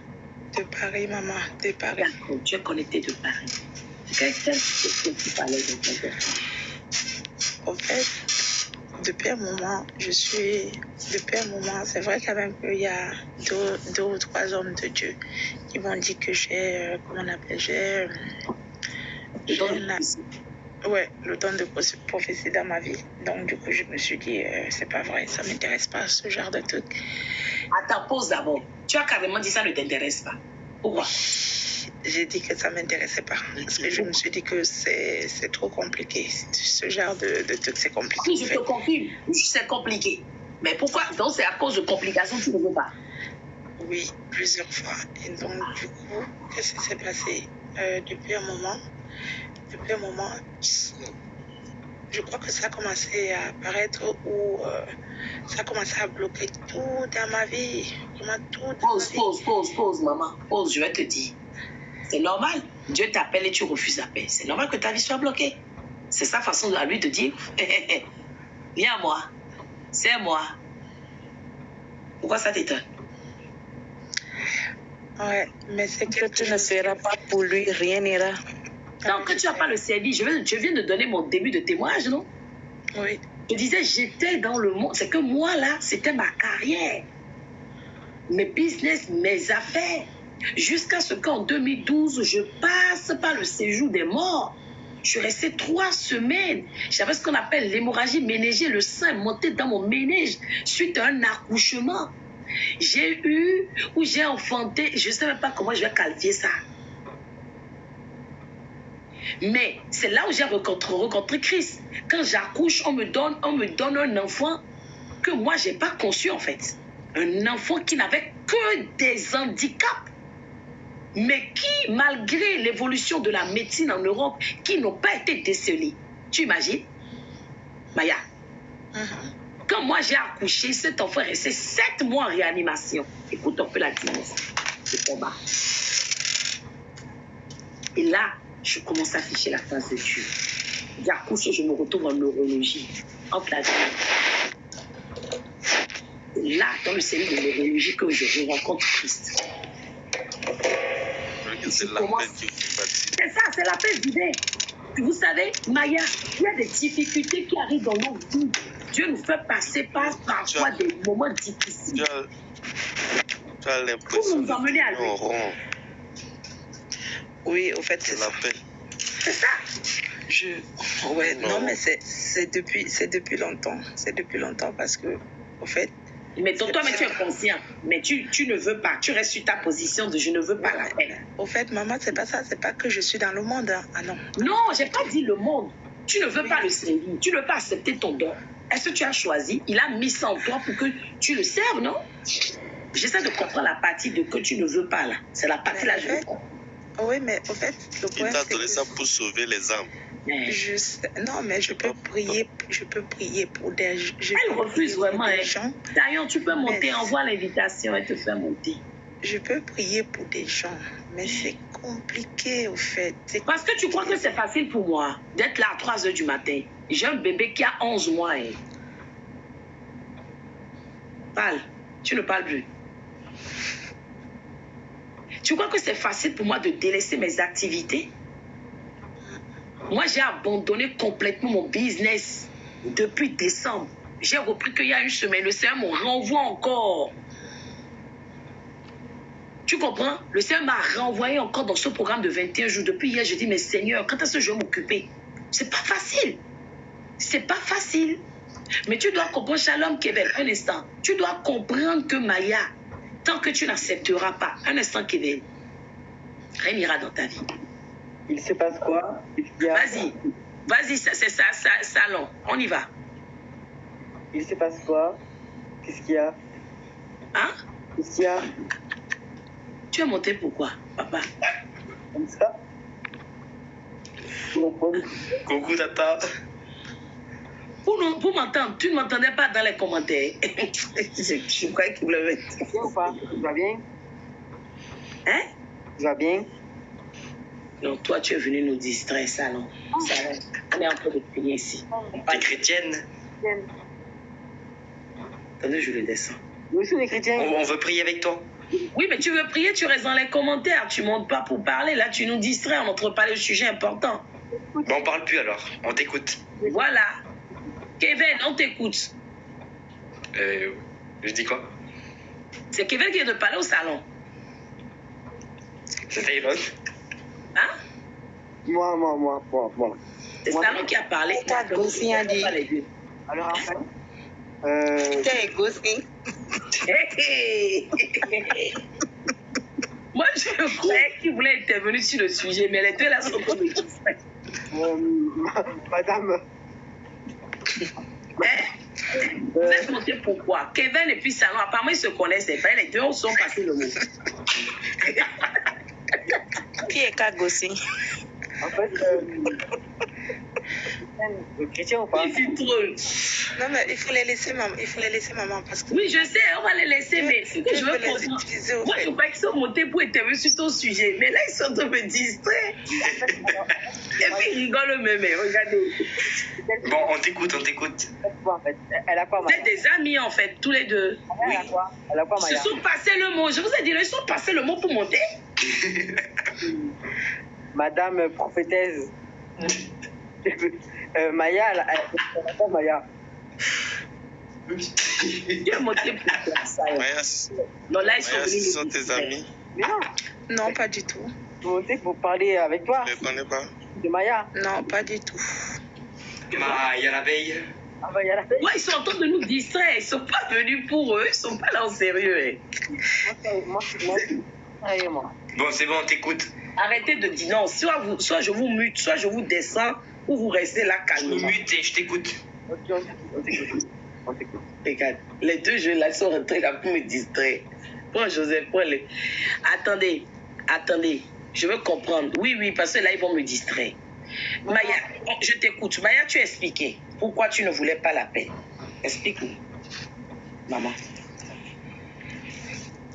De Paris, maman, de Paris. D'accord, tu es connecté de Paris. Qu'est-ce que tu parlais de ton téléphone? En fait, depuis un moment, c'est vrai quand même qu'il y a deux ou trois hommes de Dieu qui m'ont dit que j'ai, le don de prophétie dans ma vie. Donc, du coup, je me suis dit, c'est pas vrai, ça m'intéresse pas, ce genre de truc. Attends, pause d'abord. Tu as carrément dit ça ne t'intéresse pas. Pourquoi? J'ai dit que ça m'intéressait pas. Parce que je me suis dit que c'est trop compliqué. Ce genre de truc, c'est compliqué. Oui, je te confirme. C'est compliqué. Mais pourquoi? Donc, c'est à cause de complications que tu ne veux pas. Oui, plusieurs fois. Et donc, du coup, qu'est-ce qui s'est passé? Depuis un moment, je crois que ça a commencé à apparaître où ça a commencé à bloquer tout dans ma vie. Vraiment tout dans ma vie. Pause, maman. Pause, je vais te dire. C'est normal. Dieu t'appelle et tu refuses l'appel. C'est normal que ta vie soit bloquée. C'est sa façon à lui de dire, viens à moi. C'est moi. Pourquoi ça t'étonne? Ouais, mais c'est que tu ne feras pas pour lui, rien n'ira. Donc, que tu n'as pas le service, je viens de donner mon début de témoignage, non? Oui. Je disais, j'étais dans le monde. C'est que moi, là, c'était ma carrière. Mes business, mes affaires. Jusqu'à ce qu'en 2012, je passe par le séjour des morts. Je suis restée 3 semaines. J'avais ce qu'on appelle l'hémorragie ménagée, le sein monté dans mon ménage suite à un accouchement. J'ai enfanté, je ne sais même pas comment je vais qualifier ça. Mais c'est là où j'ai rencontré Christ. Quand j'accouche, on me donne un enfant que moi, je n'ai pas conçu en fait. Un enfant qui n'avait que des handicaps. Mais qui, malgré l'évolution de la médecine en Europe, qui n'ont pas été décelés. Tu imagines? Maya, quand moi j'ai accouché, cet enfant est resté 7 mois en réanimation. Écoute un peu la différence de combat. Et là, je commence à afficher la face de Dieu. J'accouche et je me retrouve en neurologie. Entre la vie. Et là, dans le service de neurologie, que je rencontre Christ. C'est la peine qui vous bâtit. C'est ça, c'est la peine d'idée. Vous savez, Maya, il y a des difficultés qui arrivent dans nos vies. Dieu nous fait passer parfois des moments difficiles. Tu as l'impression pour nous emmener à lui. Oui, au fait, c'est la ça. peine. C'est ça. Non, mais c'est depuis longtemps. C'est depuis longtemps parce que, au fait. Mais toi, tu es conscient. Mais tu ne veux pas. Tu restes sur ta position de je ne veux pas la peine. Au fait, maman, c'est pas ça. C'est pas que je suis dans le monde. Hein. Ah non. Non, j'ai pas dit le monde. Tu ne veux pas le servir. Tu ne veux pas accepter ton don. Est-ce que tu as choisi? Il a mis ça en toi pour que tu le serves, non? J'essaie de comprendre la partie de que tu ne veux pas là. C'est la partie là, je veux comprendre. Oui, mais au fait, le point, il t'a donné ça pour sauver les âmes. Non, mais je peux prier pour des gens. Elle refuse vraiment. D'ailleurs, tu peux monter, envoie l'invitation, elle te fait monter. Je peux prier pour des gens, mais c'est compliqué au fait. Parce que tu crois que c'est facile pour moi d'être là à 3 h du matin. J'ai un bébé qui a 11 mois. Parle, tu ne parles plus. Tu crois que c'est facile pour moi de délaisser mes activités? Moi, j'ai abandonné complètement mon business depuis décembre. J'ai repris qu'il y a une semaine. Le Seigneur me renvoie encore. Tu comprends? Le Seigneur m'a renvoyé encore dans ce programme de 21 jours. Depuis hier, je dis, mais Seigneur, quand est-ce que je vais m'occuper? C'est pas facile. C'est pas facile. Mais tu dois comprendre, Shalom Kevin, un instant. Tu dois comprendre que Maya, tant que tu n'accepteras pas, un instant Kevin, rien n'ira dans ta vie. Il se passe quoi? Vas-y, c'est ça, salon, on y va. Il se passe quoi? Qu'est-ce qu'il y a? Hein? Qu'est-ce qu'il y a? Tu es monté pourquoi, papa? Comme ça? Coucou, tata. Pour m'entendre, tu ne m'entendais pas dans les commentaires. Je crois qu'il voulait mettre. Bien ou pas? Tu vas bien? Hein? Tu vas bien? Non, toi, tu es venu nous distraire, salon. On est en train de prier ici. T'es chrétienne? Attendez, je le descends. Nous aussi, on est chrétiens. On veut prier avec toi. Oui, mais tu veux prier, tu restes dans les commentaires. Tu ne montes pas pour parler. Là, tu nous distrais. On montre pas le sujet important. Bon, on parle plus alors. On t'écoute. Voilà. Kevin, on t'écoute. Je dis quoi? C'est Kevin qui vient de parler au salon. C'est Taylor. Hein? Moi. C'est Salon qui a parlé. Aussi a dit. Alors, après, T'es égossé. Moi, je croyais qu'il voulait intervenir sur le sujet, mais les deux là sont comme distraits. madame, Vous êtes monté pourquoi? Kevin et puis Salon, apparemment ils se connaissent pas. Les deux sont passés le mot. Qui est cagossé? en fait, chrétien ou pas? C'est drôle. Non, mais il faut les laisser, maman, parce que... Oui, je sais, on va les laisser, mais ce que je veux les comprendre. utiliser au Moi, fait. je crois qu'ils sont montés pour intervenir sur ton sujet, mais là, ils sont en train de me distraire. Et puis, ils rigolent eux-mêmes, regardez. Bon, on t'écoute. En fait, elle a quoi, Vous Maya? êtes des amis, en fait, tous les deux. Elle a quoi? Elle a quoi, Ils Maya? se sont passés le mot. Je vous ai dit, ils sont passés le mot pour monter. Madame prophétesse. Maya, elle a quoi, Maya? Tu es monté pour faire ça. Maya, Non, là, ils sont Maya, ce venus. sont nous tes distraire. amis. Mais non, Non, pas du tout. je montais pour parler avec toi, Je ne connais pas. de Maya. Non, pas du tout. Maya la veille. Ah bah, il y a la fête. Ouais, ils sont en train de nous distraire. Ils ne sont pas venus pour eux. Ils ne sont pas là en sérieux. Hein. Moi, sérieusement. Bon, c'est bon, on t'écoute. Arrêtez de dire non. Soit je vous mute, soit je vous descends, ou vous restez là Je me calmement. mute et je t'écoute. Ok, on t'écoute. Regarde, les deux jeux là sont rentrés là pour me distraire. Prends Joseph, prends-le. Attendez, je veux comprendre. Oui, parce que là, ils vont me distraire. Maya, je t'écoute. Maya, tu as expliqué pourquoi tu ne voulais pas la paix. Explique-nous, maman.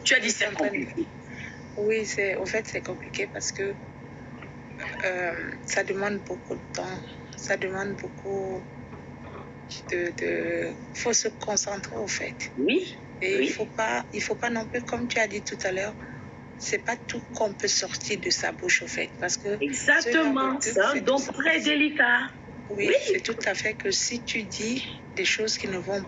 Tu as dit c'est compliqué. Oui, en fait, c'est compliqué parce que ça demande beaucoup de temps. Ça demande beaucoup de... faut se concentrer, au fait. Oui. Et Oui. il faut pas non plus, comme tu as dit tout à l'heure, c'est pas tout qu'on peut sortir de sa bouche, au fait. Parce que Exactement. ce C'est genre un de don truc, très délicat. Oui, Oui. c'est tout à fait que si tu dis des choses qui ne vont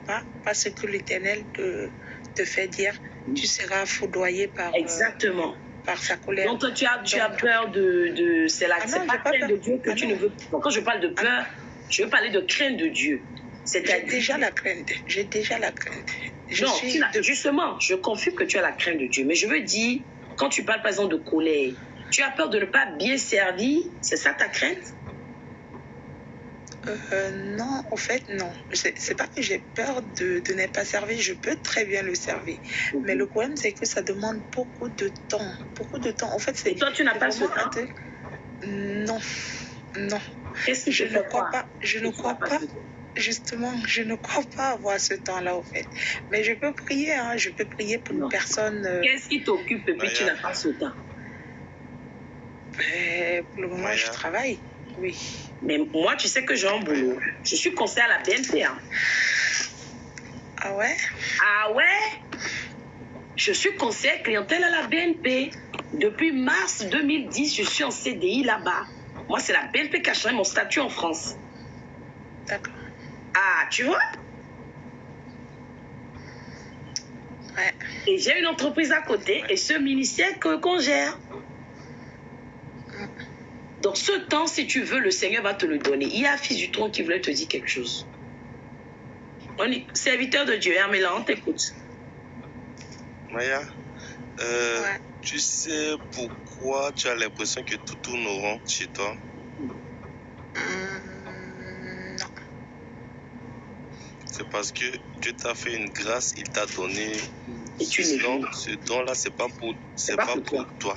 pas ce que l'Éternel te fait dire, tu seras foudroyé Exactement. par sa colère. Donc, toi, tu as peur de c'est Ah non, c'est pas j'ai pas crainte peur. de Dieu que Ah tu non. ne veux pas. Quand je parle de peur, je veux parler de crainte de Dieu. J'ai C'est-à-dire. déjà la crainte. J'ai déjà la crainte. Non, justement, je confirme que tu as la crainte de Dieu. Mais je veux dire, quand tu parles par exemple de colère, tu as peur de ne pas bien servir. C'est ça ta crainte? Non, en fait, non. C'est pas que j'ai peur de ne pas servir. Je peux très bien le servir. Mais le problème, c'est que ça demande beaucoup de temps. Beaucoup de temps. En fait, c'est. Et toi, tu n'as pas ce vraiment un temps? truc- Non. Non. Qu'est-ce qui Je te ne fait crois croire pas. Je ne que tu crois n'as pas pas. ce temps? Justement, je ne crois pas avoir ce temps-là, au fait. Mais je peux prier, hein. Je peux prier pour Non. une personne. Qu'est-ce qui t'occupe et puis tu Maya. n'as pas ce temps? Pour le moment, Maya. je travaille. Oui. Mais moi, tu sais que j'ai un boulot. Je suis conseillère à la BNP. Hein. Ah ouais? Ah ouais? Je suis conseillère clientèle à la BNP. Depuis mars 2010, je suis en CDI là-bas. Moi, c'est la BNP qui a changé mon statut en France. D'accord. Ah, tu vois? Ouais. Et j'ai une entreprise à côté et ce ministère qu'on gère. Donc, ce temps, si tu veux, le Seigneur va te le donner. Il y a un fils du trône qui voulait te dire quelque chose. Serviteur de Dieu, Herméla, on t'écoute. Maya, Ouais. tu sais pourquoi tu as l'impression que tout tourne rond chez toi? Non. C'est parce que Dieu t'a fait une grâce, il t'a donné Et tu ce le don. vis. Ce don-là, c'est pas pour toi.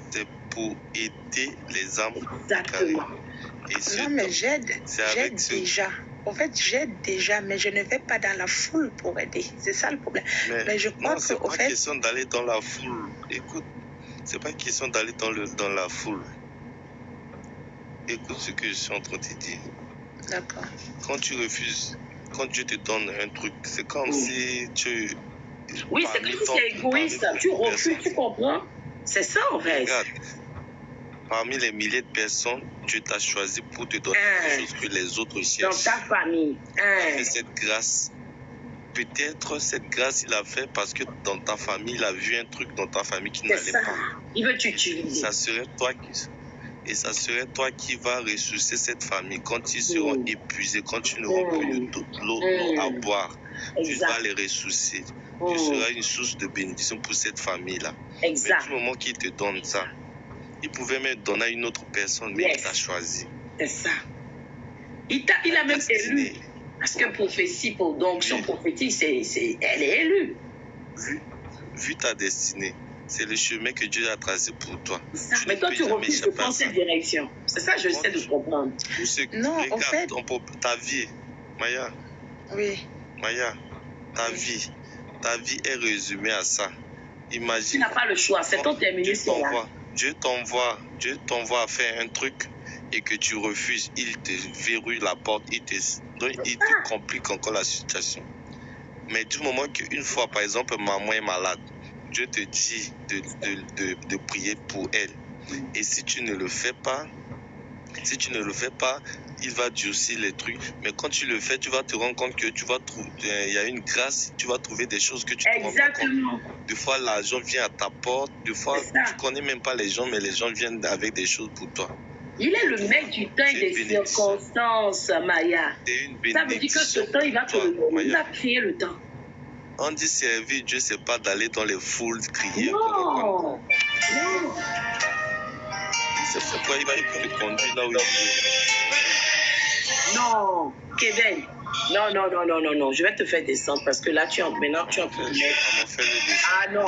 C'est pour aider les âmes. Exactement. Et ce Non, mais don, j'aide. c'est J'aide avec ce... déjà. En fait, j'aide déjà, mais je ne vais pas dans la foule pour aider. C'est ça le problème. Mais je crois non, c'est qu'au pas fait... question d'aller dans la foule. Écoute, c'est pas question d'aller dans la foule. Écoute ce que je suis en train de te dire. D'accord. Quand tu refuses, quand Dieu te donne un truc, c'est comme si tu... Oui, c'est comme si c'est égoïste. Tu refuses, tu comprends? C'est ça, en fait. Regarde, parmi les milliers de personnes, Dieu t'a choisi pour te donner des choses que les autres Dans cherchent. ta famille. Et cette grâce, peut-être cette grâce, il a fait parce que dans ta famille, il a vu un truc dans ta famille qui n'allait pas. Il veut t'utiliser. Ça serait toi qui vas ressourcer cette famille quand ils seront épuisés, quand ils n'auront plus l'eau à boire. Tu vas les ressourcer. Tu seras une source de bénédiction pour cette famille-là. Exact. Mais du moment qu'il te donne ça, il pouvait même donner à une autre personne, mais il t'a choisi. C'est ça. Il a même élu. Parce que prophétie, pour d'onction prophétique, elle est élue. Vu ta destinée, c'est le chemin que Dieu a tracé pour toi. Mais toi, tu refuses de prendre cette direction. C'est ça, je sais de comprendre. Non, regarde, en fait... ta vie, Maya. Oui. Maya, ta vie est résumée à ça. Imagine. Tu n'as pas le choix, c'est ton terminé, c'est là. Dieu t'envoie à faire un truc et que tu refuses. Il te verrouille la porte, il te complique encore la situation. Mais du moment qu'une fois, par exemple, maman est malade, Dieu te dit de prier pour elle. Et si tu ne le fais pas, il va durcir les trucs. Mais quand tu le fais, tu vas te rendre compte que tu vas trouver, il y a une grâce, tu vas trouver des choses que tu ne te rends pas compte. Des fois, l'argent vient à ta porte. Des fois, tu connais même pas les gens, mais les gens viennent avec des choses pour toi. Il est le mec du temps et des circonstances, Maya. Ça veut dire que ce temps, il va te le donner. Il va créer le temps. On dit servir Dieu, c'est pas d'aller dans les foules crier. Non. C'est pourquoi il va te conduire là où il veut. Non, Kevin. Non. Je vais te faire descendre parce que là, maintenant, tu es en train de mettre. Ah non.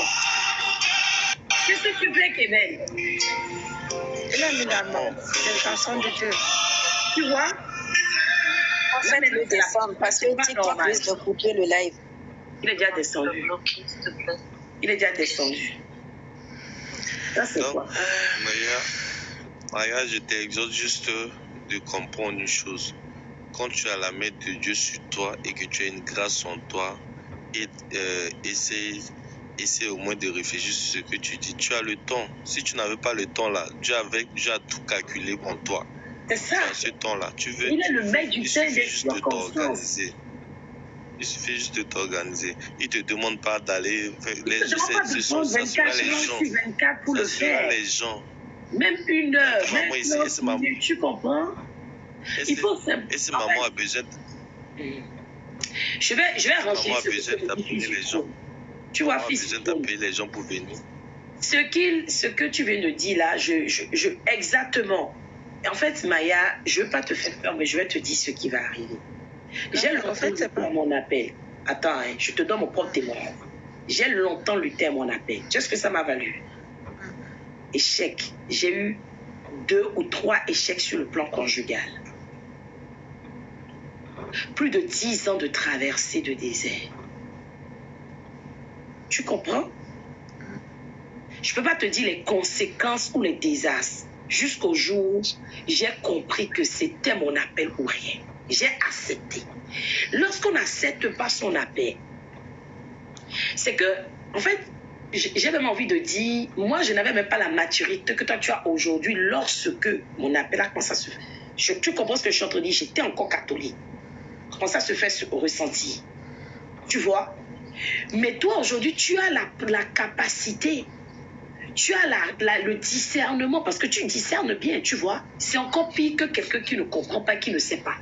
Qu'est-ce que tu fais, Kevin? Il a mis la main. Les chansons de Dieu. Tu vois? En fait, le descendre parce que TikTok risque de couper le live. Il est déjà descendu. Ça, c'est quoi? Maya, je t'exhorte juste de comprendre une chose. Quand tu as la main de Dieu sur toi et que tu as une grâce en toi, essaie au moins de réfléchir sur ce que tu dis. Tu as le temps. Si tu n'avais pas le temps là, Dieu a tout calculé en toi. C'est ça. Tu as ce temps-là. Il est le mec du temps des circonstances. Il suffit juste de t'organiser. Il ne te demande pas d'aller. Ce sont 24 pour le faire. Les gens. Même une heure. Tu comprends? Il faut simplement. Et si maman a besoin Je vais rentrer. Maman a besoin d'appeler les gens. Tu vois, fils. Maman a besoin d'appeler les gens pour venir. Ce que tu viens de dire là, exactement. En fait, Maya, je ne veux pas te faire peur, mais je vais te dire ce qui va arriver. J'ai longtemps lutté à mon appel. Attends, je te donne mon propre témoignage. J'ai longtemps lutté à mon appel. Tu sais ce que ça m'a valu? Échec. J'ai eu 2 ou 3 échecs sur le plan conjugal. Plus de 10 ans de traversée de désert. Tu comprends? Je ne peux pas te dire les conséquences ou les désastres. Jusqu'au jour où j'ai compris que c'était mon appel ou rien. J'ai accepté. Lorsqu'on n'accepte pas son appel, c'est que, en fait, j'ai même envie de dire, moi, je n'avais même pas la maturité que toi, tu as aujourd'hui lorsque mon appel a commencé à se faire. Tu comprends ce que je suis en train de dire? J'étais encore catholique. Comment ça se fait ressentir? Tu vois? Mais toi, aujourd'hui, tu as la capacité. Tu as le discernement parce que tu discernes bien, tu vois. C'est encore pire que quelqu'un qui ne comprend pas, qui ne sait pas.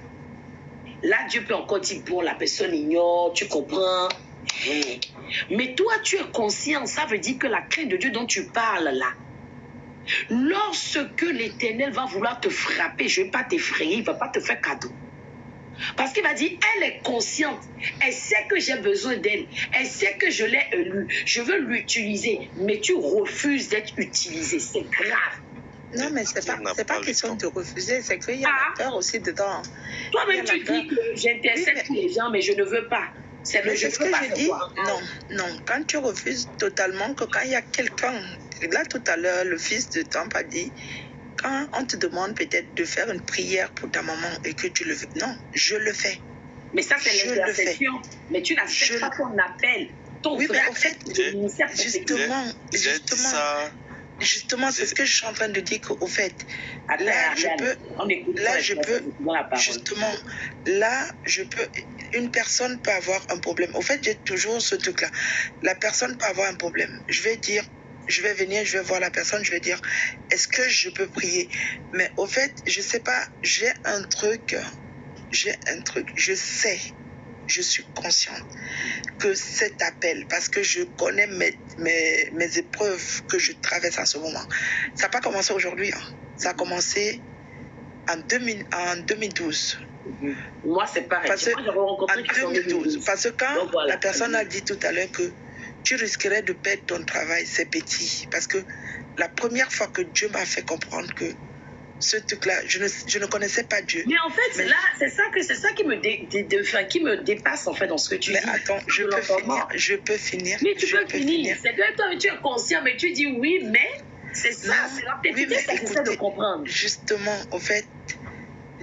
Là, Dieu peut encore dire, bon, la personne ignore, tu comprends. Mais toi, tu es conscient, ça veut dire que la crainte de Dieu dont tu parles là, lorsque l'Éternel va vouloir te frapper, je ne vais pas t'effrayer, il ne va pas te faire cadeau. Parce qu'il va dire, elle est consciente, elle sait que j'ai besoin d'elle, elle sait que je l'ai élue, je veux l'utiliser, mais tu refuses d'être utilisé, c'est grave. Non, mais c'est pas question de refuser, c'est qu'il y a la peur aussi dedans. Toi-même, tu dis que j'intercède tous les gens, mais je ne veux pas. C'est le je ce que je dis. Non. Quand tu refuses totalement, que quand il y a quelqu'un, là tout à l'heure, le fils de Trump a dit, quand on te demande peut-être de faire une prière pour ta maman et que tu le fais, non, je le fais. Mais ça, c'est l'intercession. Mais tu n'acceptes pas ton appel. Ton oui, vrai mais en fait, Justement, c'est ce que je suis en train de dire qu'au fait, une personne peut avoir un problème. Au fait, j'ai toujours ce truc-là. La personne peut avoir un problème. Je vais venir, je vais voir la personne, je vais dire, est-ce que je peux prier? Mais au fait, je sais pas, j'ai un truc, je sais. Je suis consciente que cet appel, parce que je connais mes épreuves que je traverse en ce moment, ça n'a pas commencé aujourd'hui. Hein. Ça a commencé en 2012. Moi, c'est pareil. En 2012. Parce que quand voilà, la personne a dit tout à l'heure que tu risquerais de perdre ton travail, c'est petit. Parce que la première fois que Dieu m'a fait comprendre que ce truc-là, je ne connaissais pas Dieu. Mais en fait, là, c'est ça qui me dépasse en fait dans ce que tu dis. Mais attends, je peux finir. Mais tu peux finir. C'est que toi, tu es conscient, mais tu dis oui, mais c'est ça, c'est la petite que j'essaie de comprendre. Justement, en fait,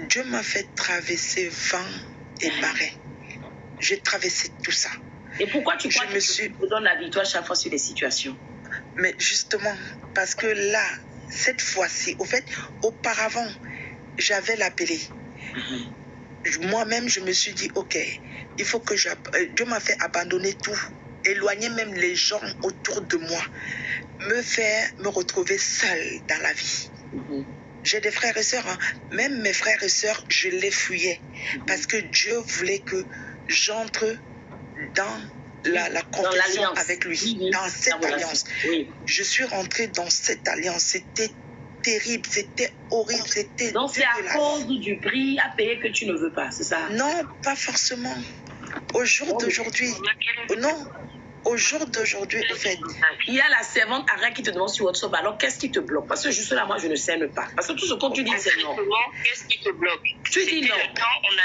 Dieu m'a fait traverser vent et marée. J'ai traversé tout ça. Et pourquoi tu crois que tu me donnes la victoire chaque fois sur les situations? Mais justement, parce que là, cette fois-ci, au fait, auparavant, j'avais l'appelé. Moi-même, je me suis dit, ok, il faut que Dieu m'a fait abandonner tout, éloigner même les gens autour de moi, me retrouver seule dans la vie. J'ai des frères et sœurs, hein. Même mes frères et sœurs, je les fuyais, parce que Dieu voulait que j'entre dans la confession avec lui, dans cette alliance. Je suis rentrée dans cette alliance. C'était terrible, c'était horrible, c'était... Donc c'est à cause du prix à payer que tu ne veux pas, c'est ça? Non, pas forcément. Au jour d'aujourd'hui, non. Au jour d'aujourd'hui, en fait. Il y a la servante Ara qui te demande sur WhatsApp, alors qu'est-ce qui te bloque? Parce que juste là, moi, je ne scène pas. Parce que tout ce que tu dis, c'est non. Qu'est-ce qui te bloque? Tu dis non.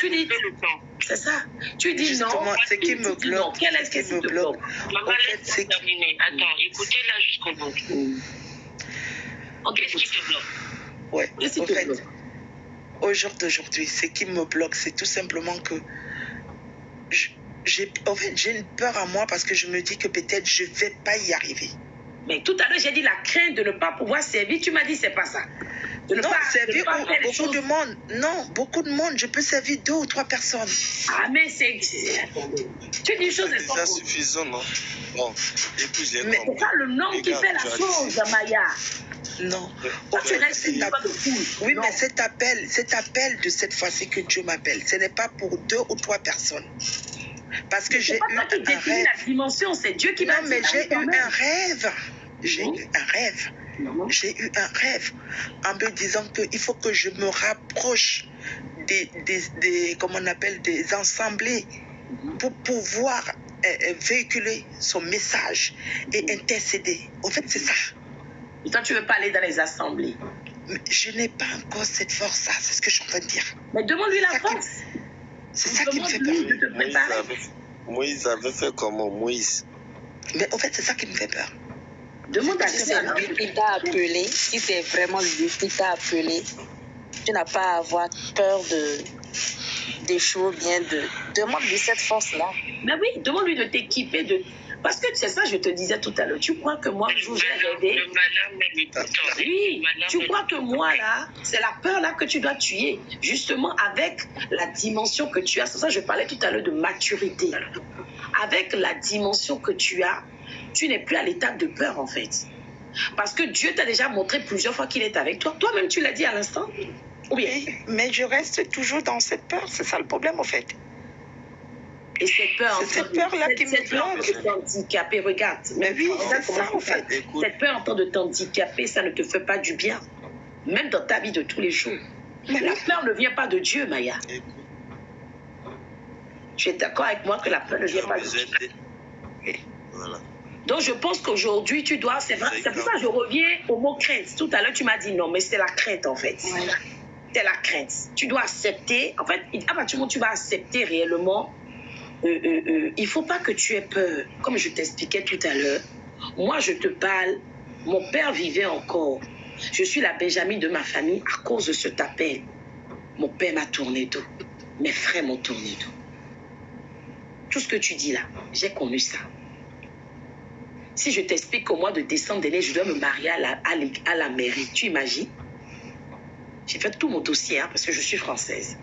Tu dis le temps. C'est ça. Tu dis justement, non. Ce qui me bloque. Quel est-ce qui te bloque? Maman, laisse terminer. Attends, écoutez là jusqu'au bout. Qu'est-ce qui te bloque? Ouais, en fait, au jour d'aujourd'hui, ce qui me bloque, c'est tout simplement que j'ai une peur à moi parce que je me dis que peut-être je ne vais pas y arriver. Mais tout à l'heure, j'ai dit la crainte de ne pas pouvoir servir. Tu m'as dit c'est pas ça. Non, servir beaucoup de monde. Non, beaucoup de monde. Je peux servir 2 ou 3 personnes. Ah, mais c'est... Tu dis une chose... C'est déjà suffisant, non? Bon, et puis je l'ai compris. C'est pas le nom qui fait la chose, Maya. Non. Tu restes une fois de foule. Oui, non. Mais cet appel de cette fois-ci que Dieu m'appelle, ce n'est pas pour 2 ou 3 personnes. Parce que j'ai eu un rêve. La dimension, c'est Dieu qui va... Non, mais j'ai eu un rêve. J'ai eu un rêve. J'ai eu un rêve en me disant qu'il faut que je me rapproche comment on appelle, des assemblées pour pouvoir véhiculer son message et intercéder. En fait, c'est ça. Et toi, tu ne veux pas aller dans les assemblées? Je n'ai pas encore cette force-là, c'est ce que je suis en train de dire. Mais demande-lui la force. C'est ça qui me fait peur. Moïse avait fait comment, Moïse? Mais en fait, c'est ça qui me fait peur. Demande à si c'est lui qui t'a appelé, si c'est vraiment lui qui t'a appelé, tu n'as pas à avoir peur d'échouer bien. Demande-lui cette force-là. Mais oui, demande-lui de t'équiper de... Parce que c'est ça, je te disais tout à l'heure. Tu crois que moi, je vous ai rêvé? Oui, tu crois que moi, là, c'est la peur, là, que tu dois tuer. Justement, avec la dimension que tu as. C'est ça, je parlais tout à l'heure de maturité. Avec la dimension que tu as, tu n'es plus à l'étape de peur, en fait. Parce que Dieu t'a déjà montré plusieurs fois qu'il est avec toi. Toi-même, tu l'as dit à l'instant. Oui, mais je reste toujours dans cette peur. C'est ça le problème, en fait. Et cette peur, C'est cette peur-là qui me bloque. de t'handicaper, regarde. Mais oui, Regarde c'est comment ça, tu en fait. parles. Cette peur en train de t'handicaper, ça ne te fait pas du bien. Même dans ta vie de tous les jours. Mais La oui. peur ne vient pas de Dieu, Maya. Tu es d'accord avec moi que la peur ne vient pas de Dieu. Voilà. Donc je pense qu'aujourd'hui, tu dois... C'est pour ça que je reviens au mot crainte. Tout à l'heure, tu m'as dit non, mais c'est la crainte, en fait. Ouais. C'est la crainte. Tu dois accepter. En fait, à partir du moment où tu vas accepter réellement, il ne faut pas que tu aies peur. Comme je t'expliquais tout à l'heure, moi, je te parle, mon père vivait encore. Je suis la Benjamin de ma famille à cause de cet appel. Mon père m'a tourné dos. Mes frères m'ont tourné dos. Tout ce que tu dis là, j'ai connu ça. Si je t'explique qu'au mois de décembre dernier, je dois me marier à la mairie, tu imagines? J'ai fait tout mon dossier hein, parce que je suis française.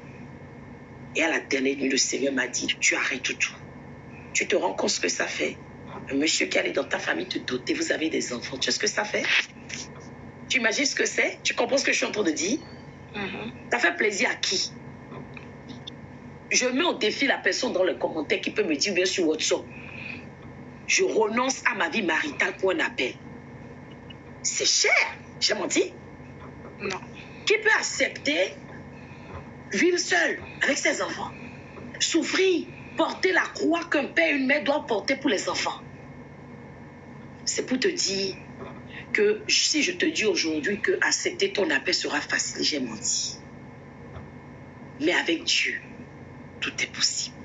Et à la dernière nuit, le Seigneur m'a dit, tu arrêtes tout. Tu te rends compte ce que ça fait? Un monsieur qui allait dans ta famille te doter, vous avez des enfants. Tu sais ce que ça fait? Tu imagines ce que c'est? Tu comprends ce que je suis en train de dire? Ça fait plaisir à qui? Je mets au défi la personne dans le commentaire qui peut me dire bien sur WhatsApp. Je renonce à ma vie maritale pour un appel. C'est cher. J'ai menti? Non. Qui peut accepter vivre seul avec ses enfants? Souffrir, porter la croix qu'un père et une mère doivent porter pour les enfants. C'est pour te dire que si je te dis aujourd'hui que accepter ton appel sera facile, j'ai menti. Mais avec Dieu, tout est possible.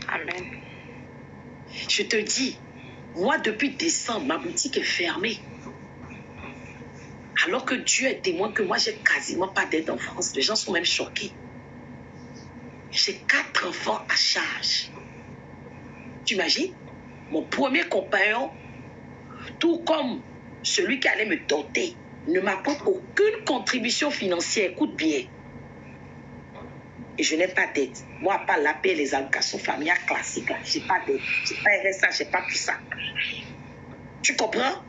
Amen. Je te dis, moi depuis décembre, ma boutique est fermée. Alors que Dieu est témoin que moi, j'ai quasiment pas d'aide en France. Les gens sont même choqués. J'ai 4 enfants à charge. Tu imagines? Mon premier compagnon, tout comme celui qui allait me doter, ne m'apporte aucune contribution financière. Écoute bien. Et je n'ai pas d'aide. Moi, à part l'APL et les allocations familiales classiques, je n'ai pas d'aide. Je n'ai pas RSA, je n'ai pas tout ça. Tu comprends?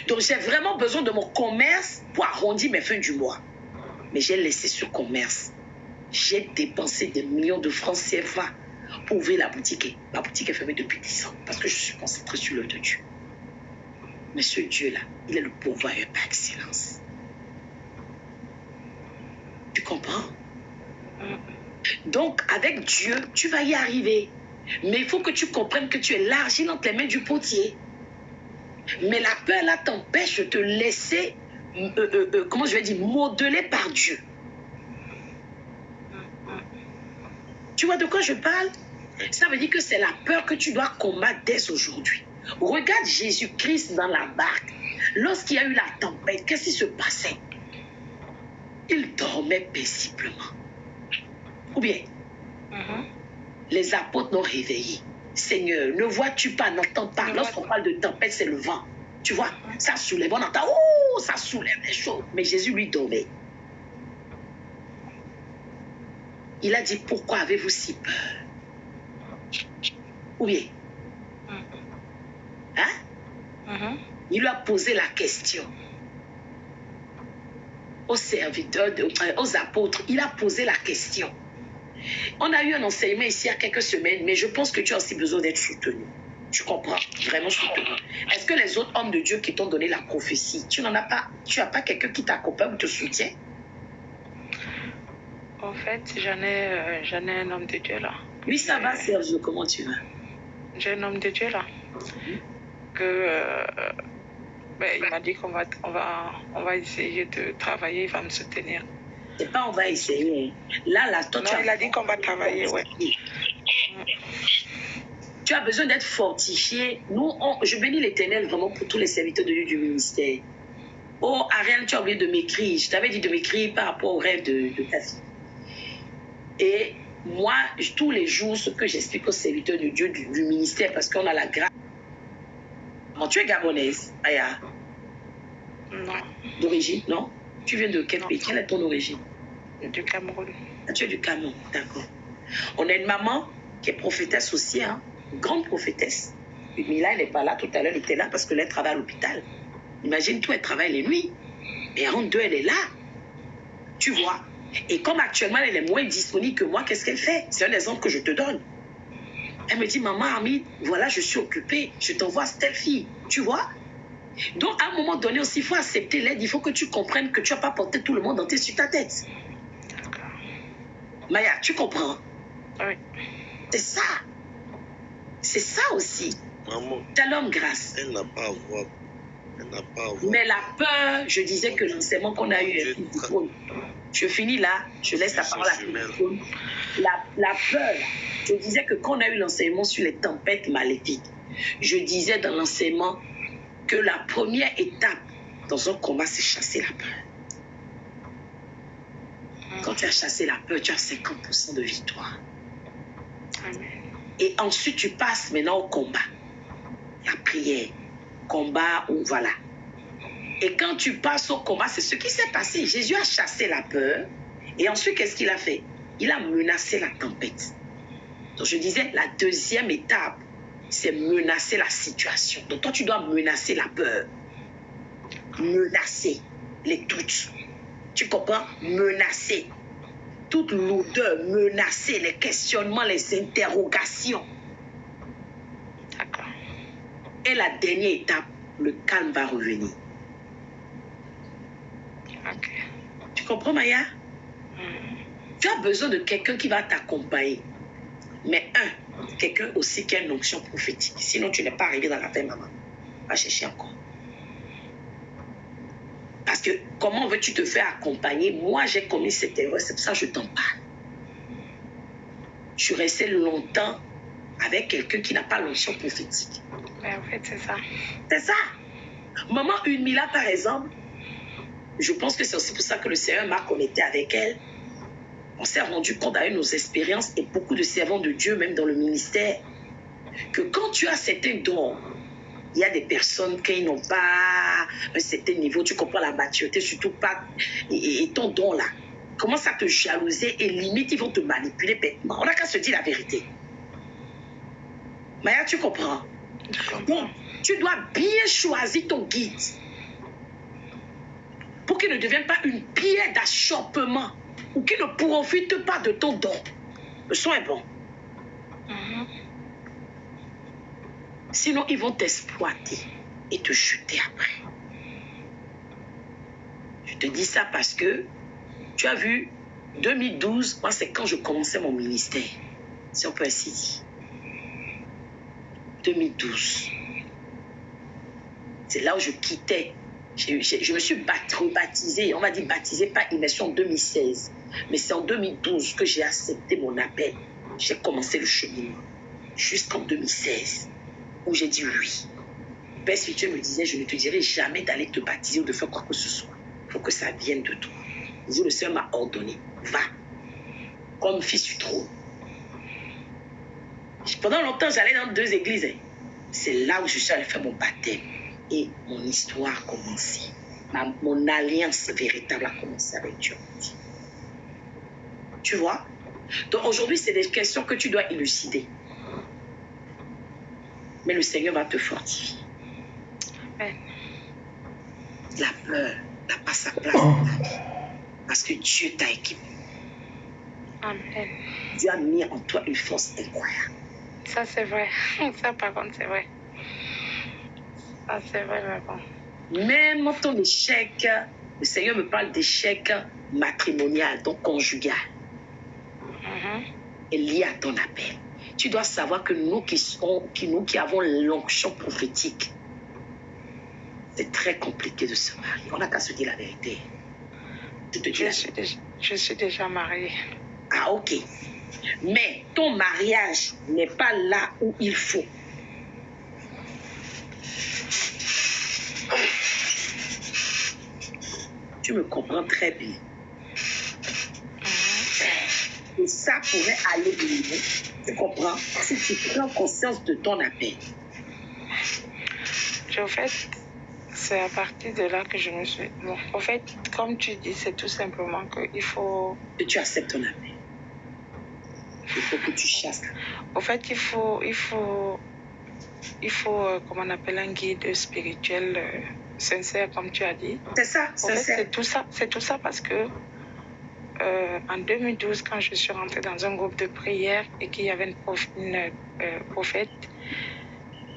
Donc, j'ai vraiment besoin de mon commerce pour arrondir mes fins du mois. Mais j'ai laissé ce commerce. J'ai dépensé des millions de francs CFA pour ouvrir la boutique. Ma boutique est fermée depuis 10 ans parce que je suis concentrée sur l'œuvre de Dieu. Mais ce Dieu-là, il est le pourvoyeur par excellence. Tu comprends? Donc, avec Dieu, tu vas y arriver. Mais il faut que tu comprennes que tu es l'argile entre les mains du potier. Mais la peur là t'empêche de te laisser, comment je vais dire, modeler par Dieu. Tu vois de quoi je parle? Ça veut dire que c'est la peur que tu dois combattre dès aujourd'hui. Regarde Jésus-Christ dans la barque. Lorsqu'il y a eu la tempête, qu'est-ce qui se passait? Il dormait paisiblement. Ou bien, les apôtres l'ont réveillé. Seigneur, ne vois-tu pas, n'entends pas. Lorsqu'on parle de tempête, c'est le vent. Tu vois, ça soulève, on entend, oh, ça soulève les choses. Mais Jésus lui dormait. Il a dit, pourquoi avez-vous si peur? Ou bien, hein? Il lui a posé la question aux serviteurs, aux apôtres. Il a posé la question. On a eu un enseignement ici il y a quelques semaines, mais je pense que tu as aussi besoin d'être soutenu. Tu comprends? Vraiment soutenu. Est-ce que les autres hommes de Dieu qui t'ont donné la prophétie, tu n'en as pas, tu n'as pas quelqu'un qui t'accompagne ou te soutient? En fait, j'en ai un homme de Dieu là. Oui, ça va, Serge, comment tu vas? J'ai un homme de Dieu là. Il m'a dit qu'on va essayer de travailler, il va me soutenir. C'est pas on va essayer. Là, toi, non, il a dit qu'on va travailler, ouais. Tu as besoin d'être fortifié. Nous, je bénis l'Éternel vraiment pour tous les serviteurs de Dieu du ministère. Oh, Ariane, tu as oublié de m'écrire. Je t'avais dit de m'écrire par rapport au rêve de ta fille. Et moi, tous les jours, ce que j'explique aux serviteurs de Dieu du ministère, parce qu'on a la grâce. Bon, tu es gabonaise, Aya? Non. D'origine, non? Tu viens de quel pays? Quelle est ton origine? Du Cameroun. Ah, tu es du Cameroun, d'accord. On a une maman qui est prophétesse aussi, hein? Une grande prophétesse. Mais là, elle n'est pas là. Tout à l'heure, elle était là parce qu'elle travaille à l'hôpital. Imagine-toi, elle travaille les nuits. Et en 2, elle est là. Tu vois? Et comme actuellement, elle est moins disponible que moi, qu'est-ce qu'elle fait? C'est un exemple que je te donne. Elle me dit, maman Hamid, voilà, je suis occupée, je t'envoie telle fille. Tu vois? Donc, à un moment donné aussi, il faut accepter l'aide. Il faut que tu comprennes que tu n'as pas porté tout le monde entier sur ta tête. Maya, tu comprends? Oui. C'est ça. C'est ça aussi. Maman, T'as l'homme grâce. elle n'a pas à voir. Elle n'a pas à voir. Mais la peur, je disais que l'enseignement qu'on a eu est plus. Je finis là, je laisse la parole à Philippe. La peur, je disais que quand on a eu l'enseignement sur les tempêtes maléfiques, je disais dans l'enseignement que la première étape dans un combat, c'est chasser la peur. Quand tu as chassé la peur, tu as 50% de victoire. Amen. Et ensuite, tu passes maintenant au combat. La prière, combat, ou voilà. Et quand tu passes au combat, c'est ce qui s'est passé. Jésus a chassé la peur. Et ensuite, qu'est-ce qu'il a fait? Il a menacé la tempête. Donc, je disais, la deuxième étape, c'est menacer la situation. Donc, toi, tu dois menacer la peur. Menacer les doutes. Tu comprends? Menacer. Toute lourdeur, menacer les questionnements, les interrogations. D'accord. Et la dernière étape, le calme va revenir. Ok. Tu comprends, Maya? Tu as besoin de quelqu'un qui va t'accompagner. Mais quelqu'un aussi qui a une onction prophétique. Sinon, tu n'es pas arrivé dans la paix, maman. Va chercher encore. Parce que comment veux-tu te faire accompagner? Moi, j'ai commis cette erreur, c'est pour ça que je t'en parle. Je suis restée longtemps avec quelqu'un qui n'a pas l'onction prophétique. Mais en fait, c'est ça. C'est ça. Maman Unmila, par exemple, je pense que c'est aussi pour ça que le Seigneur m'a connecté avec elle. On s'est rendu compte avec nos expériences et beaucoup de servants de Dieu, même dans le ministère, que quand tu as certains dons, il y a des personnes qui n'ont pas un certain niveau, tu comprends la maturité, surtout pas, et ton don là, commence à te jalouser et limite, ils vont te manipuler bêtement. On n'a qu'à se dire la vérité. Maya, tu comprends? Donc, tu dois bien choisir ton guide pour qu'il ne devienne pas une pierre d'achoppement ou qu'il ne profite pas de ton don. Le son est bon. Sinon, ils vont t'exploiter et te jeter après. Je te dis ça parce que tu as vu, 2012, moi, c'est quand je commençais mon ministère. Si on peut ainsi dire. 2012. C'est là où je quittais. Je me suis rebaptisée. On m'a dit baptisée par immersion en 2016. Mais c'est en 2012 que j'ai accepté mon appel. J'ai commencé le cheminement. Jusqu'en 2016. Où j'ai dit oui. Le Père spirituel me disait, je ne te dirai jamais d'aller te baptiser ou de faire quoi que ce soit. Il faut que ça vienne de toi. Le Seigneur m'a ordonné, va, comme fils du trône. Pendant longtemps, j'allais dans 2 églises. C'est là où je suis allé faire mon baptême. Et mon histoire a commencé. Mon alliance véritable a commencé avec Dieu. Tu vois? Donc aujourd'hui, c'est des questions que tu dois élucider. Mais le Seigneur va te fortifier. Amen. La peur n'a pas sa place dans ta vie. Parce que Dieu t'a équipé. Amen. Dieu a mis en toi une force incroyable. Ça, c'est vrai. Ça, par contre, c'est vrai. Ça, c'est vrai, mais bon. Même ton échec, le Seigneur me parle d'échec matrimonial, donc conjugal, est lié à ton appel. Tu dois savoir que nous qui avons l'onction prophétique, c'est très compliqué de se marier. On n'a qu'à se dire la vérité. Je suis déjà mariée. Ah, ok. Mais ton mariage n'est pas là où il faut. Tu me comprends très bien. Et ça pourrait aller de mieux. Tu comprends? Si tu prends conscience de ton appel. En fait, c'est à partir de là que je me suis... Bon, en fait, comme tu dis, c'est tout simplement qu'il faut... Que tu acceptes ton appel. Il faut que tu chasses. En fait, il faut comment on appelle, un guide spirituel sincère, comme tu as dit. C'est ça, En fait, sincère. c'est tout ça parce que en 2012, quand je suis rentrée dans un groupe de prière et qu'il y avait une prophète,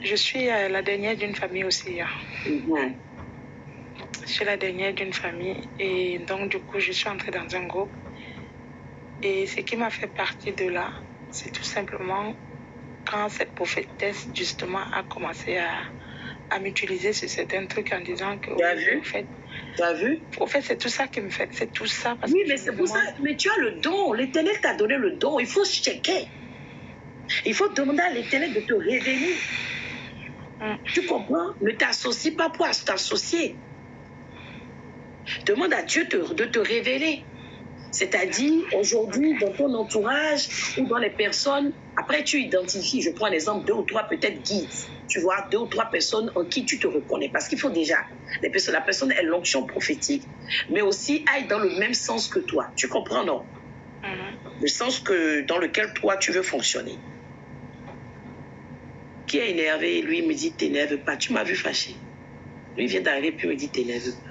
je suis la dernière d'une famille aussi. Je suis la dernière d'une famille et donc du coup, je suis entrée dans un groupe. Et ce qui m'a fait partir de là, c'est tout simplement quand cette prophétesse, justement, a commencé à m'utiliser sur certains trucs en disant que... Tu as vu? Tu as vu? Au fait, c'est tout ça qui me fait... C'est tout ça. Parce oui, que mais c'est pour ça. Mais tu as le don. L'Éternel t'a donné le don. Il faut checker. Il faut demander à l'Éternel de te révéler. Tu comprends? Ne t'associe pas pour t'associer. Demande à Dieu de te révéler. C'est-à-dire, aujourd'hui, dans ton entourage ou dans les personnes, après tu identifies, je prends l'exemple, 2 ou 3 peut-être guides, tu vois, 2 ou 3 personnes en qui tu te reconnais. Parce qu'il faut déjà, la personne ait l'onction prophétique, mais aussi aille dans le même sens que toi. Tu comprends, non? Le sens dans lequel toi, tu veux fonctionner. Qui est énervé, lui, il me dit, t'énerve pas. Tu m'as vu fâché. Lui, il vient d'arriver, puis il me dit, t'énerve pas.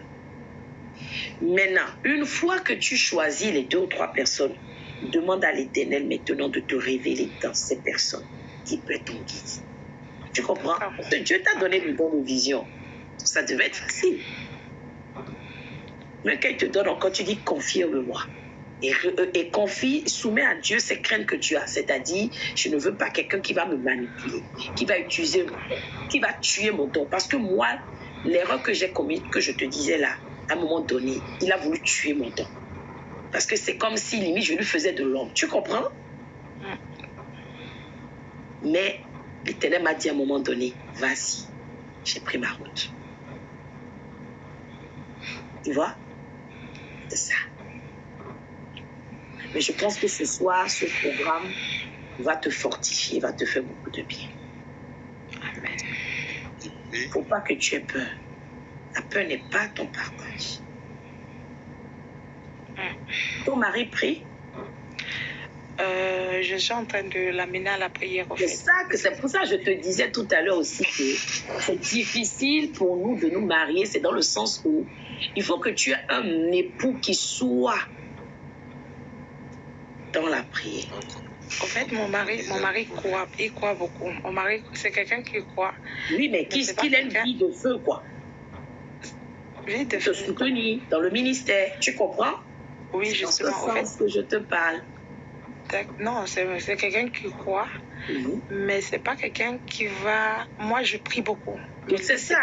Maintenant, une fois que tu choisis les 2 ou 3 personnes, demande à l'Éternel maintenant de te révéler dans ces personnes qui peut être ton guide. Tu comprends? Parce que Dieu t'a donné le don de vision. Ça devait être facile. Mais quand il te donne encore, tu dis confirme-moi. Et confie, soumets à Dieu ces craintes que tu as. C'est-à-dire, je ne veux pas quelqu'un qui va me manipuler, qui va utiliser, qui va tuer mon don. Parce que moi, l'erreur que j'ai commise, que je te disais là, à un moment donné, il a voulu tuer mon don. Parce que c'est comme si, limite, je lui faisais de l'ombre. Tu comprends? Mais l'Éternel m'a dit à un moment donné, vas-y, j'ai pris ma route. Tu vois? C'est ça. Mais je pense que ce soir, ce programme va te fortifier, va te faire beaucoup de bien. Amen. Il ne faut pas que tu aies peur. La peur n'est pas ton partage. Ton mari prie? Je suis en train de l'amener à la prière. C'est pour ça que je te disais tout à l'heure aussi que c'est difficile pour nous de nous marier. C'est dans le sens où il faut que tu aies un époux qui soit dans la prière. En fait, mon mari croit, il croit beaucoup. Mon mari, c'est quelqu'un qui croit. Oui, mais qu'il ait une vie de feu, quoi. Vie de feu. Te soutenir dans le ministère, tu comprends? Oui, justement. C'est dans ce sens que je te parle. Non, c'est quelqu'un qui croit, mais c'est pas quelqu'un qui va... Moi, je prie beaucoup. C'est ça,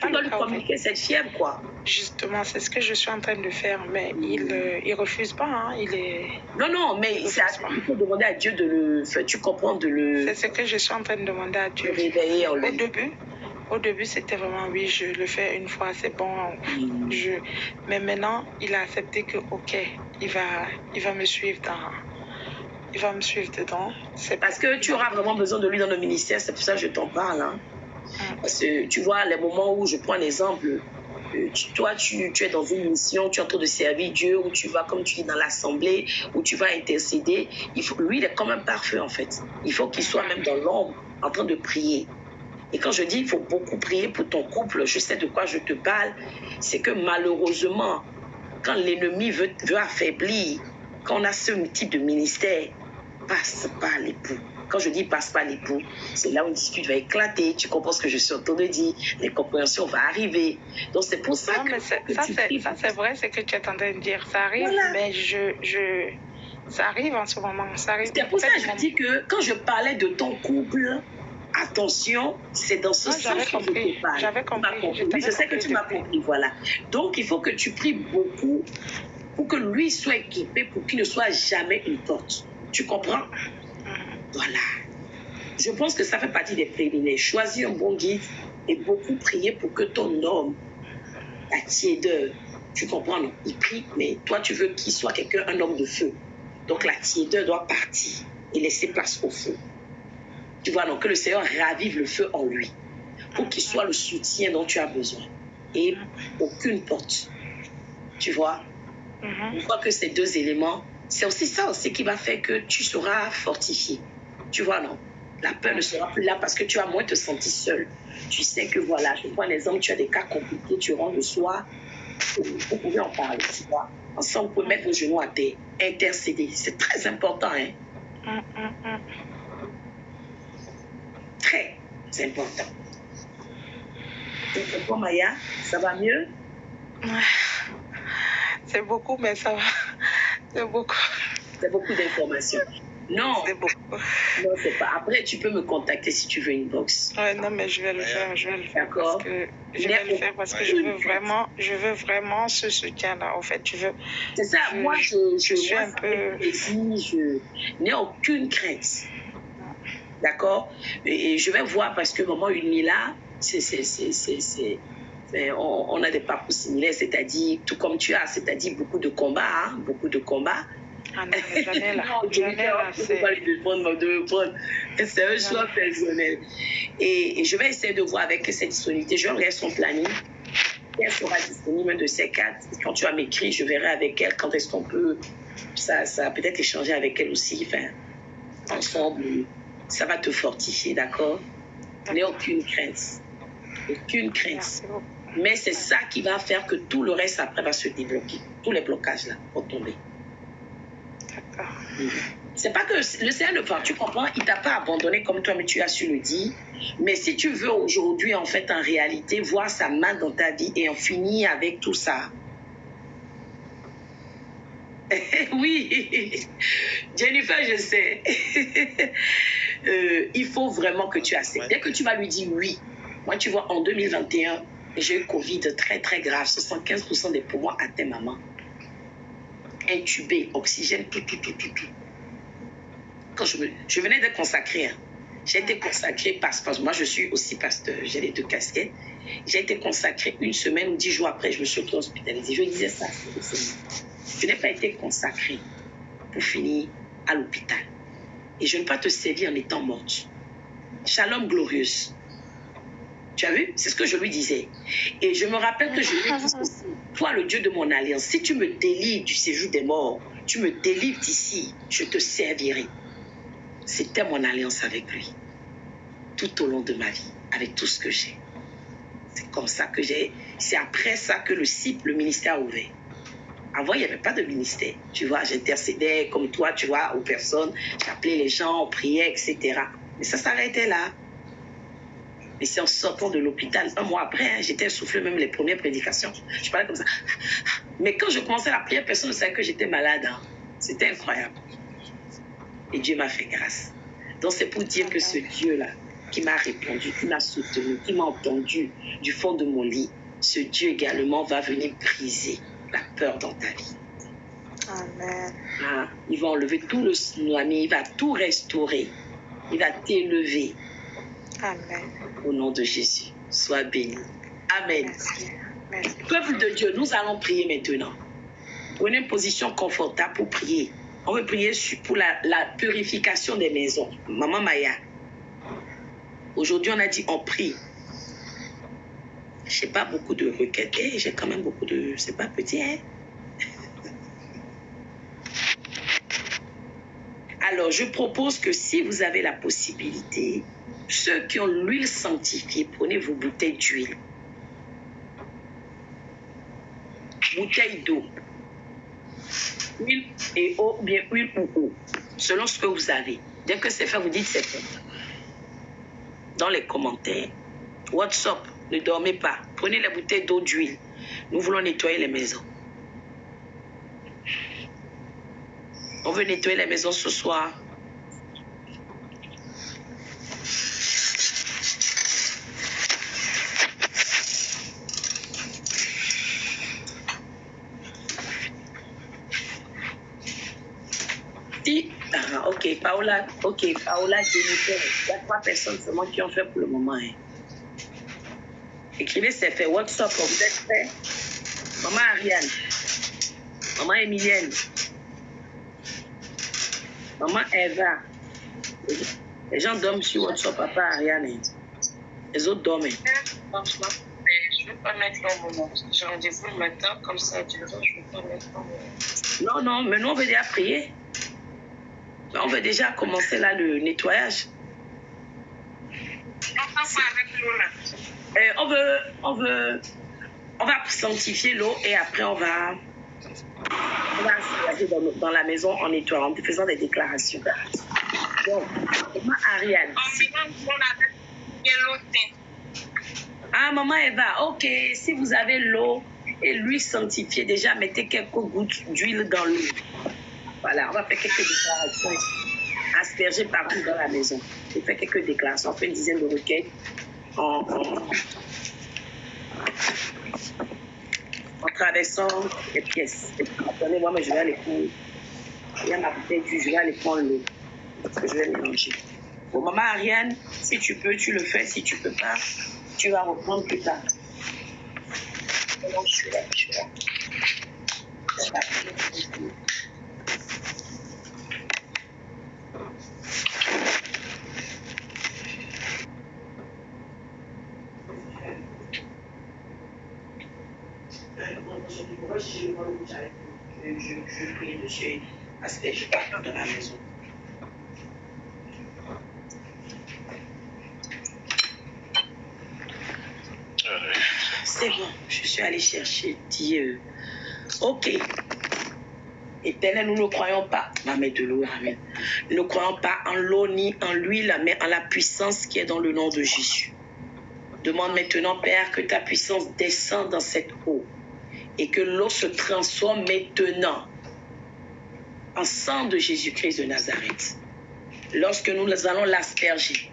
tu dois lui communiquer cette fièvre, quoi. Justement, c'est ce que je suis en train de faire, mais il refuse pas, hein. Non, mais il faut demander à Dieu de le faire, tu comprends, de le... C'est ce que je suis en train de demander à Dieu. Réveiller en lui. Au début, c'était vraiment, oui, je le fais une fois, c'est bon. Mais maintenant, il a accepté que, ok, il va me suivre il va me suivre dedans. C'est parce que tu auras vraiment besoin de lui dans le ministère, c'est pour ça que je t'en parle. Hein. Parce que tu vois, les moments où je prends l'exemple, toi, tu es dans une mission, tu es en train de servir Dieu, ou tu vas, comme tu dis, dans l'assemblée, où tu vas intercéder. Lui, il est comme un parfum, en fait. Il faut qu'il soit même dans l'ombre, en train de prier. Et quand je dis il faut beaucoup prier pour ton couple, je sais de quoi je te parle, c'est que malheureusement, quand l'ennemi veut affaiblir, quand on a ce type de ministère, passe pas l'époux. Quand je dis passe pas l'époux, c'est là où une dispute va éclater. Tu comprends ce que je suis en train de dire? Les compréhensions vont arriver. Donc c'est pour ça que ça c'est vrai, c'est que tu es en train de dire. Ça arrive, voilà. Mais ça arrive en ce moment. C'est pour ça que je dis que quand je parlais de ton couple, attention, c'est dans ce sens que je te parle. J'avais compris. Je sais que tu m'as compris, voilà. Donc, il faut que tu pries beaucoup pour que lui soit équipé, pour qu'il ne soit jamais une porte. Tu comprends? Voilà. Je pense que ça fait partie des privilèges. Choisis un bon guide et beaucoup prier pour que ton homme, la tiédeur, tu comprends, non? Il prie, mais toi, tu veux qu'il soit un homme de feu. Donc, la tiédeur doit partir et laisser place au feu. Tu vois, donc que le Seigneur ravive le feu en lui pour qu'il soit le soutien dont tu as besoin. Et aucune porte. Tu vois? Une fois que ces 2 éléments, c'est aussi ça aussi qui va faire que tu seras fortifié. Tu vois, non? La peur ne sera plus là parce que tu vas moins te sentir seul. Tu sais que voilà, je prends l'exemple, tu as des cas compliqués, tu rentres le soir, vous pouvez en parler, tu vois. Ensemble, vous pouvez mettre vos genoux à terre, intercéder. C'est très important, hein. Très important. C'est bon, Maya? Ça va mieux? C'est beaucoup, mais ça va. C'est beaucoup. C'est beaucoup d'informations. Non. C'est beaucoup. Non, c'est pas. Après, tu peux me contacter si tu veux une box. Ouais, non, mais je vais le faire. Je vais le faire. D'accord. Je vais le faire parce que je veux vraiment ce soutien-là. En fait, c'est ça. Moi, je suis un peu. Je n'ai aucune crainte. D'accord. Et je vais voir parce que maman Unmila, on a des parcours similaires, c'est-à-dire tout comme tu as, c'est-à-dire beaucoup de combats, hein, beaucoup de combats. Ah non, jamais là. C'est un choix personnel. Et je vais essayer de voir avec cette disponibilité. Je regarde son planning. Elle sera disponible de ces 4. Quand tu vas m'écrire, je verrai avec elle quand est-ce qu'on peut ça peut-être échanger avec elle aussi. Enfin, ensemble, ça va te fortifier, d'accord? N'aie aucune crainte. Aucune crainte. Mais c'est ça qui va faire que tout le reste après va se débloquer. Tous les blocages là vont tomber. C'est pas que le Seigneur ne va, tu comprends, il t'a pas abandonné comme toi, mais tu as su le dire. Mais si tu veux aujourd'hui, en fait, en réalité, voir sa main dans ta vie et en finir avec tout ça. Oui, Jennifer, je sais. Il faut vraiment que tu acceptes. Dès que tu vas lui dire oui, moi, tu vois, en 2021, j'ai eu Covid très, très grave. 75% des poumons atteints, maman. Intubé, oxygène, tout. Quand je venais d'être consacrée, hein. J'ai été consacrée parce que moi je suis aussi pasteur, j'ai les 2 casquettes. J'ai été consacrée 1 semaine ou 10 jours après, je me suis hospitalisée. Je disais ça, je n'ai pas été consacrée pour finir à l'hôpital. Et je ne peux pas te servir en étant morte. Shalom glorieuse. Tu as vu? C'est ce que je lui disais. Et je me rappelle que je lui disais, toi le Dieu de mon alliance, si tu me délivres du séjour des morts, tu me délivres d'ici, je te servirai. C'était mon alliance avec lui. Tout au long de ma vie, avec tout ce que j'ai. C'est comme ça que j'ai... C'est après ça que le ministère a ouvert. Avant, il n'y avait pas de ministère. Tu vois, j'intercédais comme toi, tu vois, aux personnes. J'appelais les gens, on priait, etc. Mais ça s'arrêtait là. Mais c'est en sortant de l'hôpital, 1 mois après, hein, j'étais essoufflée, même les premières prédications. Je parlais comme ça. Mais quand je commençais la prière, personne ne savait que j'étais malade. Hein. C'était incroyable. Et Dieu m'a fait grâce. Donc c'est pour dire que ce Dieu-là, qui m'a répondu, qui m'a soutenu, qui m'a entendu du fond de mon lit, ce Dieu également va venir briser la peur dans ta vie. Amen. Ah, il va enlever tout le tsunami, il va tout restaurer. Il va t'élever. Amen. Au nom de Jésus, sois béni. Amen. Merci. Peuple de Dieu, nous allons prier maintenant. Prenez une position confortable pour prier. On veut prier pour la purification des maisons. Maman Maya, aujourd'hui on a dit on prie. Je n'ai pas beaucoup de requêtes, j'ai quand même beaucoup de... C'est pas petit, hein? Alors, je propose que si vous avez la possibilité, ceux qui ont l'huile sanctifiée, prenez vos bouteilles d'huile. Bouteille d'eau. Huile et eau, bien huile ou eau, selon ce que vous avez. Dès que c'est fait, vous dites c'est fait. Dans les commentaires, WhatsApp, ne dormez pas. Prenez la bouteille d'eau d'huile. Nous voulons nettoyer les maisons. On veut nettoyer les maisons ce soir. Ok, Paola, Jennifer, il y a 3 personnes seulement qui ont fait pour le moment. Hein. Écrivez, c'est fait. WhatsApp, vous êtes prêts? Maman Ariane, maman Emilienne, maman Eva. Les gens dorment sur WhatsApp, papa Ariane. Hein. Les autres dorment. Je ne vais pas mettre un moment. J'ai rendez-vous le matin, comme ça, je ne vais pas mettre un moment. Non, mais nous, on veut déjà prier. On veut déjà commencer là le nettoyage. On va sanctifier l'eau et après on va On va asperger dans la maison en nettoyant, en faisant des déclarations. Donc, maman Ariane. Ah, maman Eva, ok, si vous avez l'eau et l'huile sanctifiée, déjà mettez quelques gouttes d'huile dans l'eau. Voilà, on va faire quelques déclarations. Asperger partout dans la maison. Je fais quelques déclarations, on fait une dizaine de requêtes en traversant les pièces. Attendez-moi, mais je vais aller prendre. Il y a ma bouteille d'huile, je vais aller prendre l'eau. Parce que je vais mélanger. Bon, maman Ariane, si tu peux, tu le fais. Si tu peux pas, tu vas reprendre plus tard. Je suis là. Je prie dessus parce que je pars dans la maison. C'est bon, je suis allée chercher Dieu. Ok. Éternel, nous ne croyons pas. Va mettre de l'eau, amen. Nous ne croyons pas en l'eau ni en l'huile, mais en la puissance qui est dans le nom de Jésus. Demande maintenant, Père, que ta puissance descende dans cette eau et que l'eau se transforme maintenant en sang de Jésus-Christ de Nazareth. Lorsque nous allons l'asperger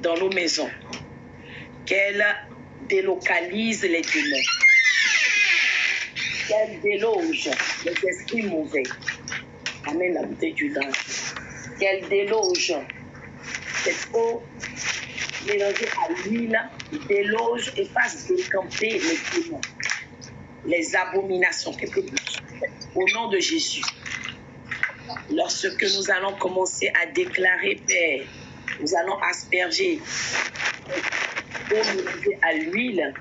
dans nos maisons, qu'elle délocalise les démons, qu'elle déloge les esprits mauvais. Amène la bouteille du linge. Qu'elle déloge cette eau mélangée à l'huile, déloge et fasse décamper les démons, les abominations, quelque chose. Au nom de Jésus. Lorsque nous allons commencer à déclarer, Père, nous allons asperger l'eau mélangée à l'huile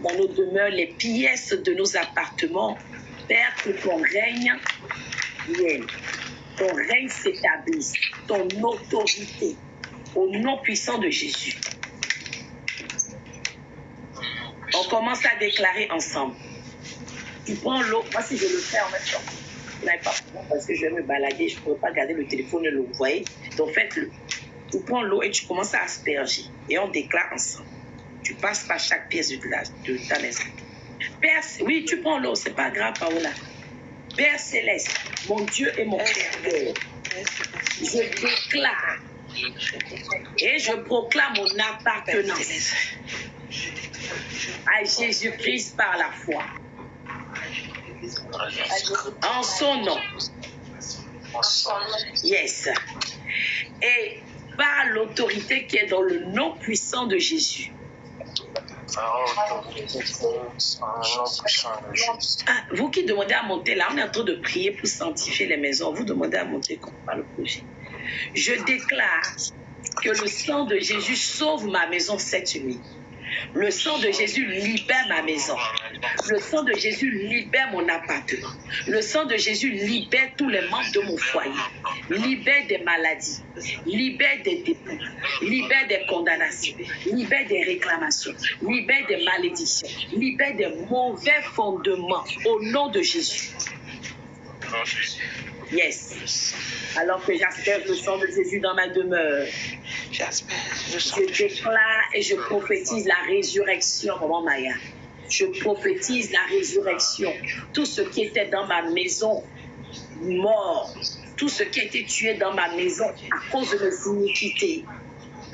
dans nos demeures, les pièces de nos appartements. Père, que ton règne vienne, ton règne s'établisse, ton autorité, au nom puissant de Jésus. On commence à déclarer ensemble. Tu prends l'eau, moi si je le fais en même temps, vous n'avez pas parce que je vais me balader, je ne pourrais pas garder le téléphone et l'eau, vous voyez? Donc faites-le. Tu prends l'eau et tu commences à asperger et on déclare ensemble. Tu passes par chaque pièce de ta maison. Père, oui, tu prends l'eau, c'est pas grave, Paola. Père céleste, mon Dieu et mon Père, je déclare et je proclame mon appartenance à Jésus-Christ par la foi. En son nom. Yes. Et par l'autorité qui est dans le nom puissant de Jésus. Ah, vous qui demandez à monter là, on est en train de prier pour sanctifier les maisons. Vous demandez à monter comme par le projet. Je déclare que le sang de Jésus sauve ma maison cette nuit. Le sang de Jésus libère ma maison. Le sang de Jésus libère mon appartement. Le sang de Jésus libère tous les membres de mon foyer. Libère des maladies. Libère des dépôts. Libère des condamnations. Libère des réclamations. Libère des malédictions. Libère des mauvais fondements. Au nom de Jésus. Yes. Alors que j'asperge le sang de Jésus dans ma demeure. Je déclare et je prophétise la résurrection, maman Maya. Je prophétise la résurrection. Tout ce qui était dans ma maison mort, tout ce qui a été tué dans ma maison à cause de mes iniquités,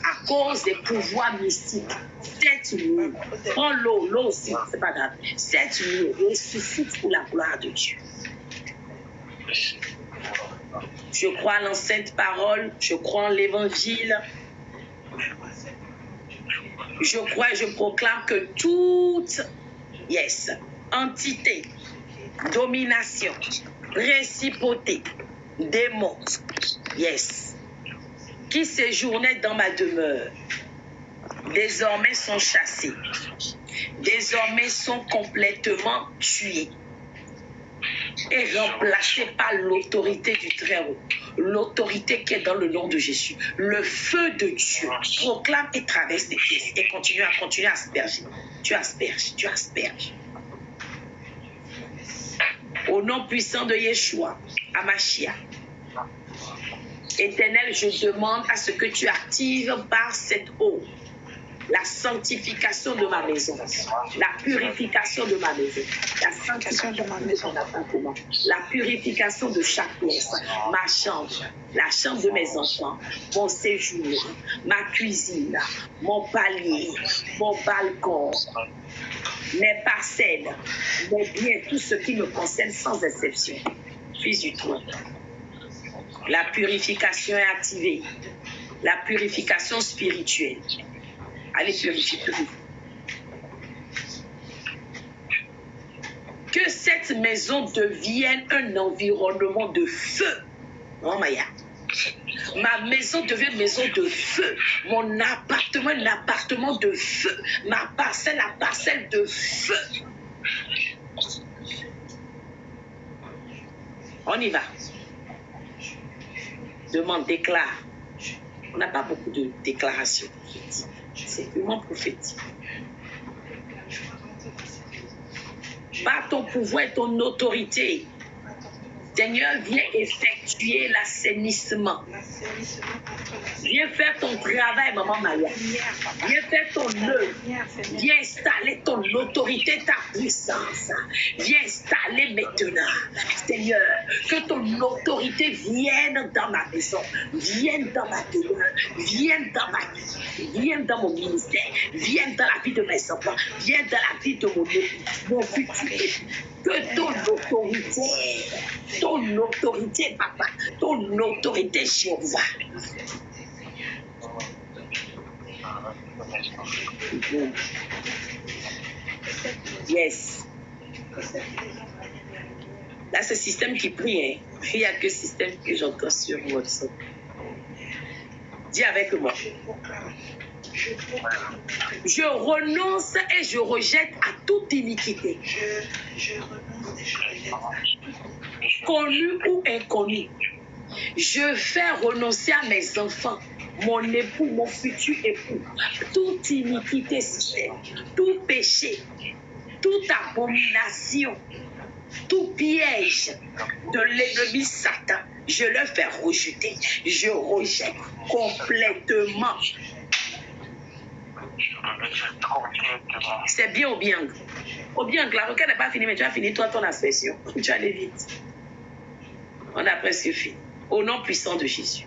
à cause des pouvoirs mystiques, cette nuit, prends l'eau aussi, c'est pas grave. Cette nuit, ressuscite pour la gloire de Dieu. Je crois en l'enceinte parole, je crois en l'évangile. Je crois et je proclame que toute entité, domination, principauté, démon, qui séjournaient dans ma demeure, désormais sont chassés, désormais sont complètement tués et remplacés par l'autorité du Très-Haut, l'autorité qui est dans le nom de Jésus. Le feu de Dieu proclame et traverse les pièces et continue à asperger. Tu asperges, tu asperges. Au nom puissant de Yeshua, Amashia. Éternel, je demande à ce que tu actives par cette eau la sanctification de ma maison, la purification de ma maison, la sanctification de mon appartement, la purification de chaque pièce, ma chambre, la chambre de mes enfants, mon séjour, ma cuisine, mon palier, mon balcon, mes parcelles, mes biens, tout ce qui me concerne sans exception. Fils du trône. La purification est activée. La purification spirituelle. Allez, purifier. Que cette maison devienne un environnement de feu. Oh, Maya. Ma maison devient une maison de feu. Mon appartement, un appartement de feu. Ma parcelle, la parcelle de feu. On y va. Demande, déclare. On n'a pas beaucoup de déclarations. C'est purement prophétique. Par ton pouvoir et ton autorité, Seigneur, viens effectuer l'assainissement. Viens faire ton travail, maman Maya. Viens faire ton œuvre. Viens installer ton autorité, ta puissance. Viens installer maintenant, Seigneur, que ton autorité vienne dans ma maison, vienne dans ma demeure, vienne dans ma vie, vienne dans mon ministère, vienne dans la vie de mes enfants, vienne dans la vie de mon futur. Que ton autorité, papa, ton autorité, Jéhovah. Yes. Là, c'est le système qui prie. Hein. Il n'y a que système que j'entends sur WhatsApp. Dis avec moi. Je renonce et je rejette à toute iniquité. Connue ou inconnue. Je fais renoncer à mes enfants, mon époux, mon futur époux, toute iniquité, tout péché, toute abomination, tout piège de l'ennemi Satan. Je le fais rejeter. Je rejette complètement. C'est bien ou bien? Ou bien, la requête n'est pas finie, mais tu as fini toi ton aspersion. Tu allais vite. On a presque fini. Au nom puissant de Jésus.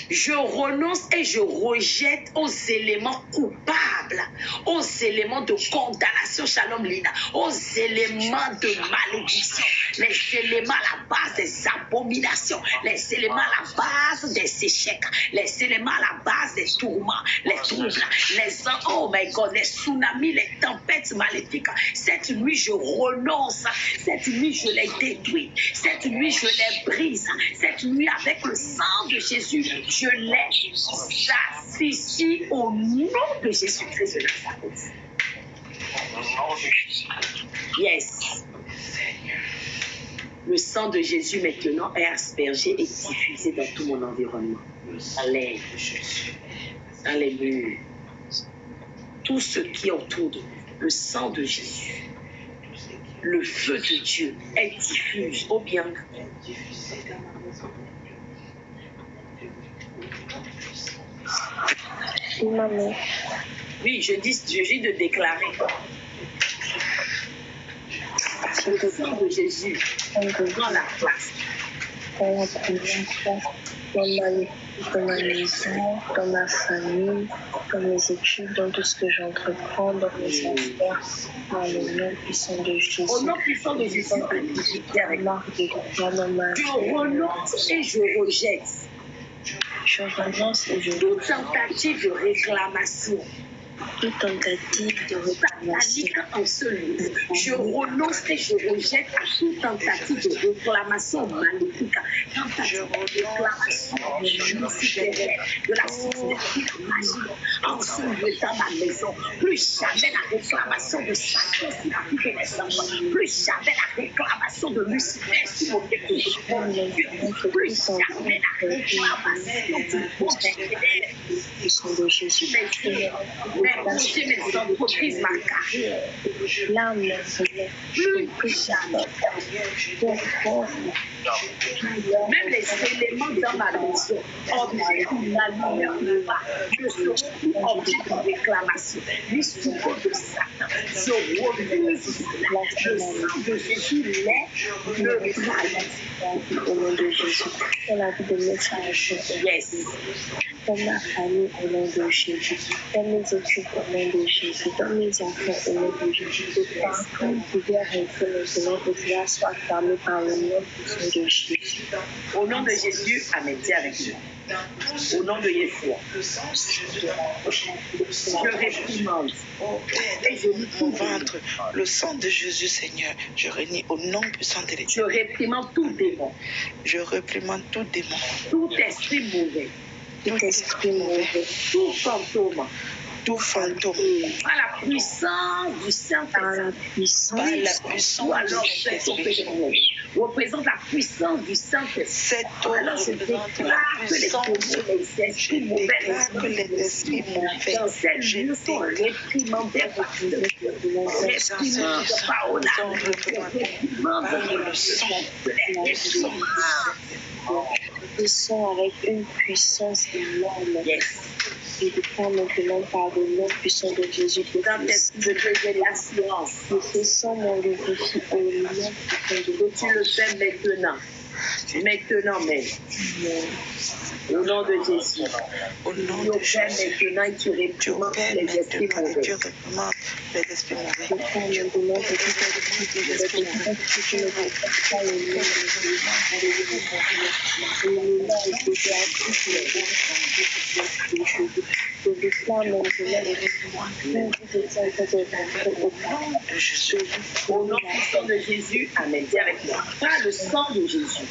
Je renonce et je rejette aux éléments coupables, aux éléments de condamnation, Shalom Lina, aux éléments de malédiction, les éléments à la base des abominations, les éléments à la base des échecs, les éléments à la base des tourments, les troubles, oh my God, les tsunamis, les tempêtes maléfiques. Cette nuit, je renonce. Cette nuit, je les détruis. Cette nuit, je les brise. Cette nuit, avec le sang de Jésus, je les associe au nom de Jésus-Christ de Nazareth. Yes. Le sang de Jésus maintenant est aspergé et diffusé dans tout mon environnement. Dans les murs. Tout ce qui est autour de moi. Le sang de Jésus. Le feu de Dieu est diffusé au bien. Oui, je dis de déclarer. Le sang de Jésus prend la place. Dans la première place, dans ma maison, dans ma famille, dans mes études, dans tout ce que j'entreprends, dans mes affaires, dans le nom puissant de Jésus. Au nom puissant de Jésus, je renonce et je rejette. Je renonce et je toute tentative de réclamation. Toute tentative de réclamation. En ce lieu, je renonce et je rejette à toute tentative de réclamation maléfique. Tentative de réclamation de la sorcellerie, de la magie. En ce lieu, dans ma maison, plus jamais la réclamation de Satan sur la vie de mes enfants. Plus jamais la réclamation de Lucifer sur mon époux. Plus jamais mais la réclamation du bon de Jésus. mes entreprises, ma carrière. Là, maintenant, Plus que jamais. Même les éléments dans ma maison, objets de la lumière, je serai plus objet de réclamation. Les souverains de Satan, je refuse cela. Le sang de Jésus l'est, le travail. Au nom de Jésus, dans la vie de mes frères, Yes. dans ma famille, au nom de Jésus, dans mes études, au nom de Jésus, dans mes enfants, au nom de Jésus, que partout où je vais rentrer maintenant, que cela soit fermé par le nom puissant de Jésus. Au nom de Jésus, amen. Dis avec nous. Au nom de Yeshua, je réprimande et je lis Mon ventre, le sang de Jésus, Seigneur, je réunis au nom puissant de je l'Éternel. réprimande tout démon, Je réprimande tout démon, tout esprit mauvais, tout esprit mauvais, tout fantôme, tout fantôme, par la puissance du Saint-Esprit. par la puissance Ou alors du cette Saint-Esprit. représente la puissance du Saint-Esprit. Cette eau Alors je représente la déclare que les puissance. démons, les esprits Je mauvais, déclare que les esprits mauvais, dans ces je lieux sont réprimandés par le réprimande par au sont réprimandés par le sang, le sang. Ils sont avec une puissance énorme. Yes. Je déclare maintenant par le nom puissant de Jésus que Dans tes de l'assurance, ce sang m'enlevifie au nom puissant de que tu le fais maintenant. Maintenant même. Au nom de Jésus. Au nom Tu de opères Jésus. maintenant et tu Tu réprimandes opères les esprits maintenant et tu mauvais. réprimandes les esprits mauvais. Je prends maintenant que tout est Les esprits mauvais. tu ne peux pas le nom de Jésus. Alléluia, et que tu as tout je déclare maintenant que je tiens au nom De Jésus. Au nom puissant de Jésus, amen. Dis avec moi. Par le sang de Jésus,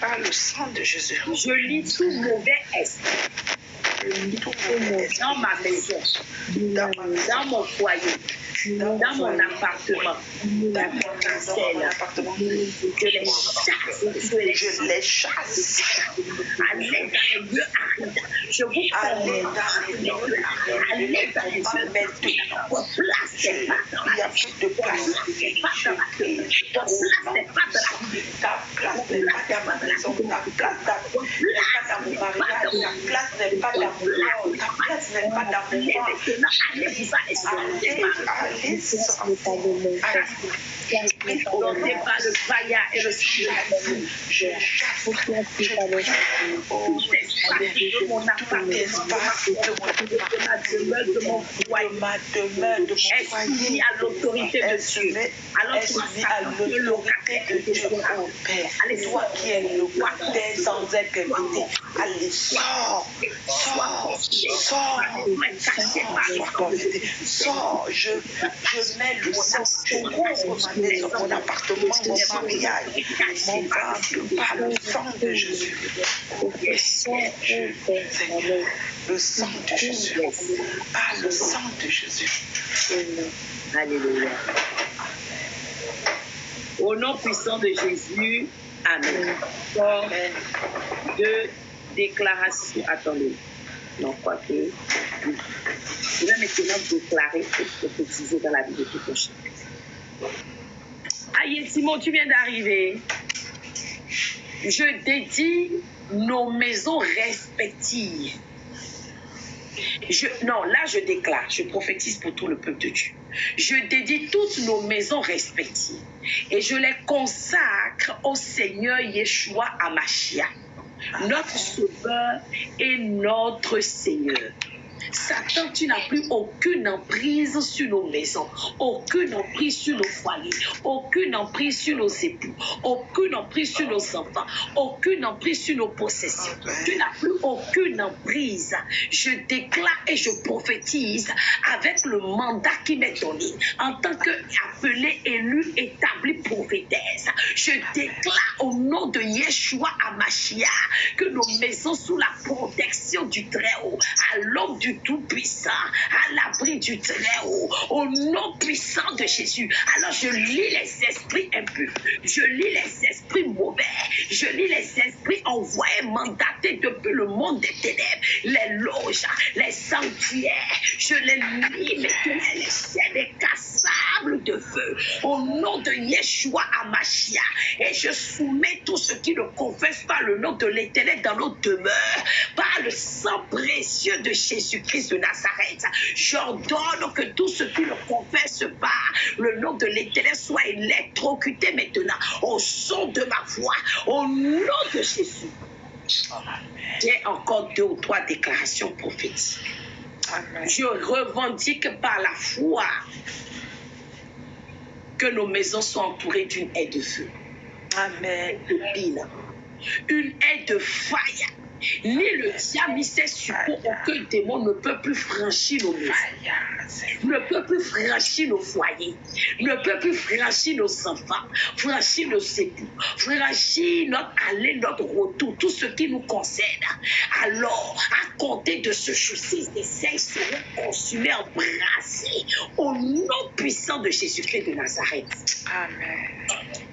Par le sang de Jésus. je lis tout mauvais esprit dans ma maison, dans mon foyer, dans mon appartement, dans mon parcelle. Je les Je les chasse. Allez dans les lieux arides. Je vous Allez commande. dans les lieux Allez dans les lieux maintenant. placez pas dans Il n'y a plus de place. Ta place n'est pas dans ma maison. Ta place n'est pas dans mon mariage. Ta place n'est pas dans mon corps. Ta place n'est pas dans mon ventre. Allez, Donnez par le païen et le sang. je chasse. Tout espace de mon appartement, de mon foyer, Ma demeure, de mon est soumis foyer, à l'autorité de Dieu. Alors est soumis à l'autorité de Dieu, oh Père. Toi qui es le locataire sans être invité. Allez, sors, sors, sors, sois converti. Sors, je mets le sang, je couvre ma maison, mon appartement, mon mariage, mon ventre, par le sang de Jésus. Le sang Seigneur, le sang de Jésus. Par le sang de Jésus. Alléluia. Au nom puissant de Jésus, amen. Encore deux déclarations. Attendez. Non, quoi que. Je vais maintenant déclarer et prophétiser dans la vie de tout un chacun. Aïe, Simon, tu viens d'arriver. Je dédie nos maisons respectives. Je déclare, je prophétise pour tout le peuple de Dieu. Je dédie toutes nos maisons respectives et je les consacre au Seigneur Yeshua Hamashiach, notre Sauveur et notre Seigneur. Satan, tu n'as plus aucune emprise sur nos maisons, aucune emprise sur nos foyers, aucune emprise sur nos époux, aucune emprise sur nos enfants, aucune emprise sur nos possessions. Tu n'as plus aucune emprise. Je déclare et je prophétise avec le mandat qui m'est donné en tant qu'appelé, élu, établi prophétesse. Je déclare au nom de Yeshua Amashia, que nos maisons sous la protection du Très-Haut, à l'ombre du Tout-Puissant, à l'abri du Très-Haut, au nom puissant de Jésus. Alors je lis les esprits impurs, je lis les esprits mauvais, je lis les esprits envoyés, mandatés depuis le monde des ténèbres, les loges, les sanctuaires, je les lis maintenant, les chaînes incassables de feu, au nom de Yeshua Amashia, et je soumets tout ce qui ne confesse pas le nom de l'Éternel dans nos demeures, par le sang précieux de Jésus-Christ de Nazareth. J'ordonne que tout ce qui ne confesse pas le nom de l'Éternel soit électrocuté maintenant au son de ma voix, au nom de Jésus. J'ai encore 2 ou 3 déclarations prophétiques. Amen. Je revendique par la foi que nos maisons soient entourées d'une haie de feu. Amen. Une haie de faille. Ni le diable ni ses suppôts, aucun démon ne peut plus franchir nos maisons, ne peut plus franchir nos foyers, ne peut plus franchir nos enfants, franchir nos époux, franchir notre aller, notre retour, tout ce qui nous concerne. Alors, à compter de ce jour-ci, les saints seront consumés, embrassés au nom puissant de Jésus-Christ de Nazareth. Amen.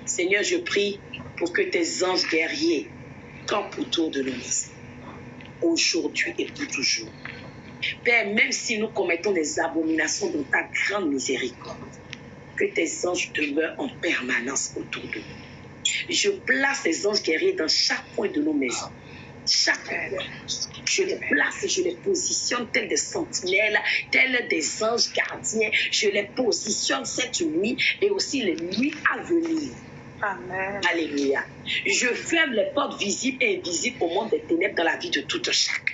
Seigneur, je prie pour que tes anges guerriers campent autour de nos maisons, aujourd'hui et pour toujours. Père, même si nous commettons des abominations dans ta grande miséricorde, que tes anges demeurent en permanence autour de nous. Je place les anges guerriers dans chaque coin de nos maisons. Chaque coin. Je les place et je les positionne tels des sentinelles, tels des anges gardiens. Je les positionne cette nuit et aussi les nuits à venir. Amen. Alléluia. Je ferme les portes visibles et invisibles au monde des ténèbres dans la vie de tout chacun.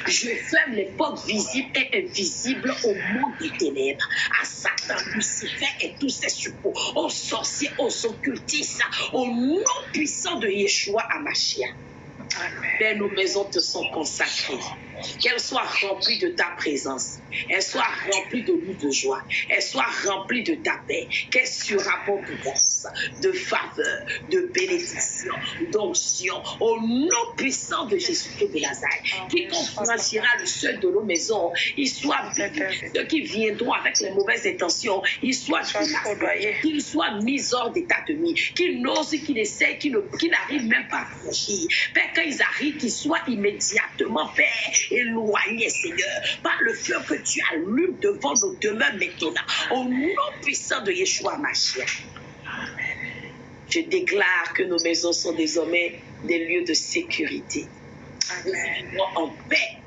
Je ferme les portes visibles et invisibles au monde des ténèbres, à Satan, Lucifer et tous ses suppôts, aux sorciers, aux occultistes, au nom puissant de Yeshua Amashia. Père, nos maisons te sont consacrées. Qu'elles soient remplies de ta présence. Elles soient remplies de lutte de joie. Elles soient remplies de ta paix. Qu'elles surabondent de grâce, de faveur, de bénédiction, d'onction. Au nom puissant de Jésus-Christ de Nazareth. Quiconque franchira le seuil de nos maisons, ils soient bénis. Ceux qui viendront avec les mauvaises intentions, ils soient menacés, qu'ils soient mis hors d'état de nuit, qu'ils n'osent, qu'ils essaient, qu'ils n'arrivent même pas à franchir. Père, quand ils arrivent, qu'ils soient immédiatement, Père, éloignés, Seigneur, par le feu que tu allumes devant nos demeures maintenant, au nom puissant de Yeshua Mashiach. Je déclare que nos maisons sont désormais des lieux de sécurité. Nous vivons en paix.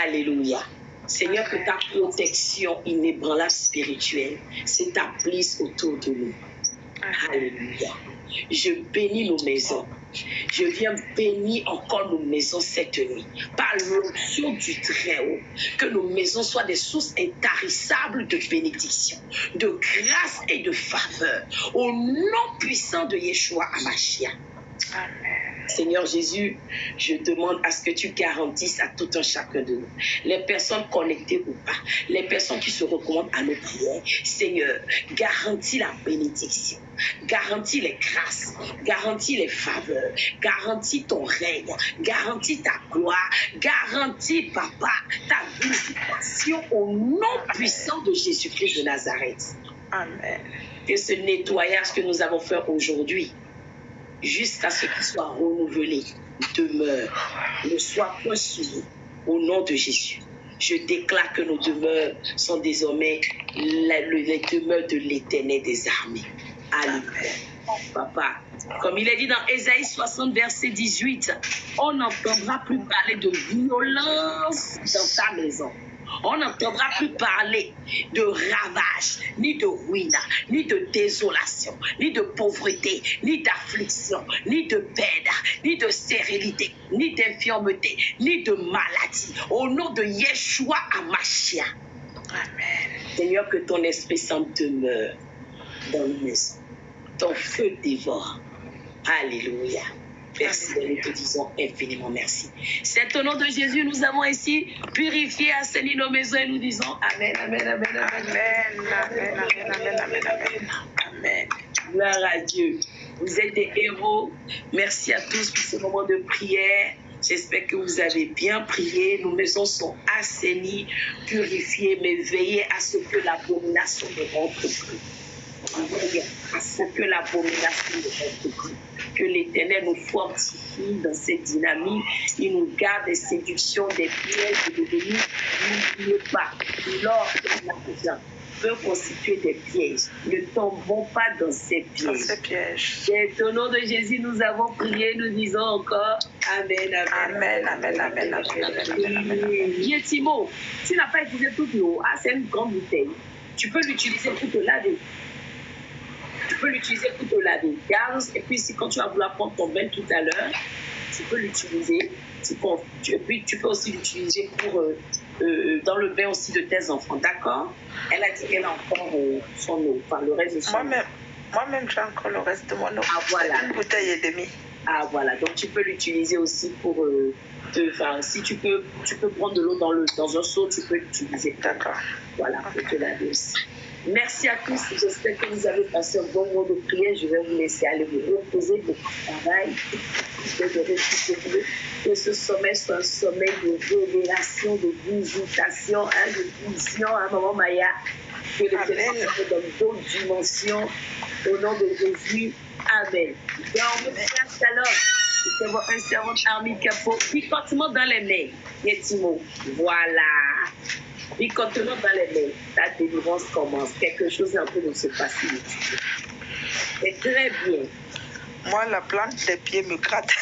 Alléluia. Seigneur, que ta protection inébranlable spirituelle s'établisse autour de nous. Alléluia. Je bénis nos maisons. Je viens bénir encore nos maisons cette nuit. Par l'onction du Très-Haut. Que nos maisons soient des sources intarissables de bénédiction, de grâce et de faveur. Au nom puissant de Yeshua Amashia. Amen. Seigneur Jésus, je demande à ce que tu garantisses à tout un chacun de nous, les personnes connectées ou pas, les personnes qui se recommandent à nos prières. Seigneur, garantis la bénédiction, garantis les grâces, garantis les faveurs, garantis ton règne, garantis ta gloire, garantis, Papa, ta visitation au nom puissant de Jésus-Christ de Nazareth. Amen. Que ce nettoyage que nous avons fait aujourd'hui, jusqu'à ce qu'il soit renouvelé, demeure, ne soit point souillé, au nom de Jésus. Je déclare que nos demeures sont désormais les demeures de l'Éternel des armées. Alléluia. Papa, comme il est dit dans Ésaïe 60, verset 18, on n'entendra plus parler de violence dans ta maison. On n'entendra plus parler de ravage, ni de ruine, ni de désolation, ni de pauvreté, ni d'affliction, ni de peine, ni de stérilité, ni d'infirmité, ni de maladie. Au nom de Yeshua Amashia. Amen. Seigneur, que ton Esprit Saint demeure dans nos maisons. Ton feu dévore. Alléluia. Merci, nous te disons infiniment merci. C'est au nom de Jésus, nous avons ici purifié, assaini nos maisons et nous disons Amen, Amen, Amen, Amen, Amen, Amen, Amen, Amen, Amen, Amen. Gloire à Dieu. Vous êtes des héros. Merci à tous pour ce moment de prière. J'espère que vous avez bien prié. Nos maisons sont assainies, purifiées, mais veillez à ce que l'abomination ne rentre plus. Veillez à ce que l'abomination ne rentre plus. Que l'Éternel nous fortifie dans cette dynamique. Il nous garde des séductions, des pièges de l'ennemi. N'oubliez pas, l'or et l'argent peuvent constituer des pièges. Ne tombons pas dans ces pièges. Et au nom de Jésus, nous avons prié, nous disons encore Amen, Amen. Bien, Timo, tu n'as pas utilisé toute l'eau. Ah, c'est une grande bouteille. Tu peux l'utiliser pour te laver. Garde, et puis si quand tu vas vouloir prendre ton bain tout à l'heure, tu peux l'utiliser. Puis tu peux aussi l'utiliser pour dans le bain aussi de tes enfants, d'accord? Elle a dit qu'elle a encore son eau, enfin le reste de son eau. Moi-même, j'ai encore le reste de mon eau. Ah voilà. Une bouteille et demie. Ah voilà, donc tu peux l'utiliser aussi pour... si tu peux prendre de l'eau dans un seau, tu peux l'utiliser. D'accord. Voilà, pour te laver aussi. Merci à tous. J'espère que vous avez passé un bon moment de prière. Je vais vous laisser aller vous reposer de travail. Je vais récupérer. Que ce sommeil soit un sommeil de révélation, de visitation, de vision, Maman Maya. Que le Seigneur vous donne d'autres dimensions. Au nom de Jésus. Amen. Donc, shalom. C'est un servant Armin Capot. Picotement dans les mains. Yetimo. Voilà. Picotement dans les mains. La délivrance commence. Quelque chose est en train de se passer. C'est très bien. Moi, la plante des pieds me gratte.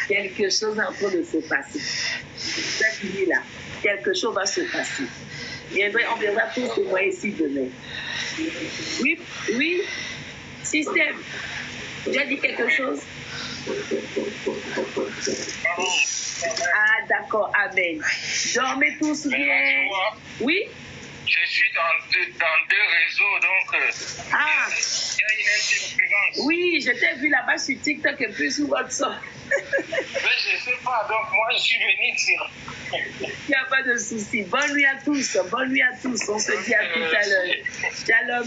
Quelque chose est en train de se passer. Cette nuit-là, quelque chose va se passer. On viendra tous se voir ici demain. Oui. Système. Tu as dit quelque chose? Ah, d'accord. Amen. Dormez tous bien. Oui? Je suis dans deux réseaux, donc il y a une interférence. Oui, je t'ai vu là-bas sur TikTok et puis sur WhatsApp. Mais je ne sais pas, donc moi je suis venu dire. Il n'y a pas de souci. Bonne nuit à tous. On se dit à tout à l'heure.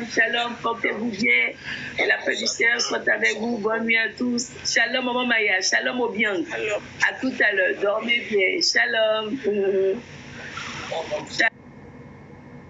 Shalom. Portez-vous bien. Et la paix du Seigneur soit avec vous. Bonne nuit à tous. Shalom, Maman Maya. Shalom, Obiang. À tout à l'heure. Dormez bien. Shalom.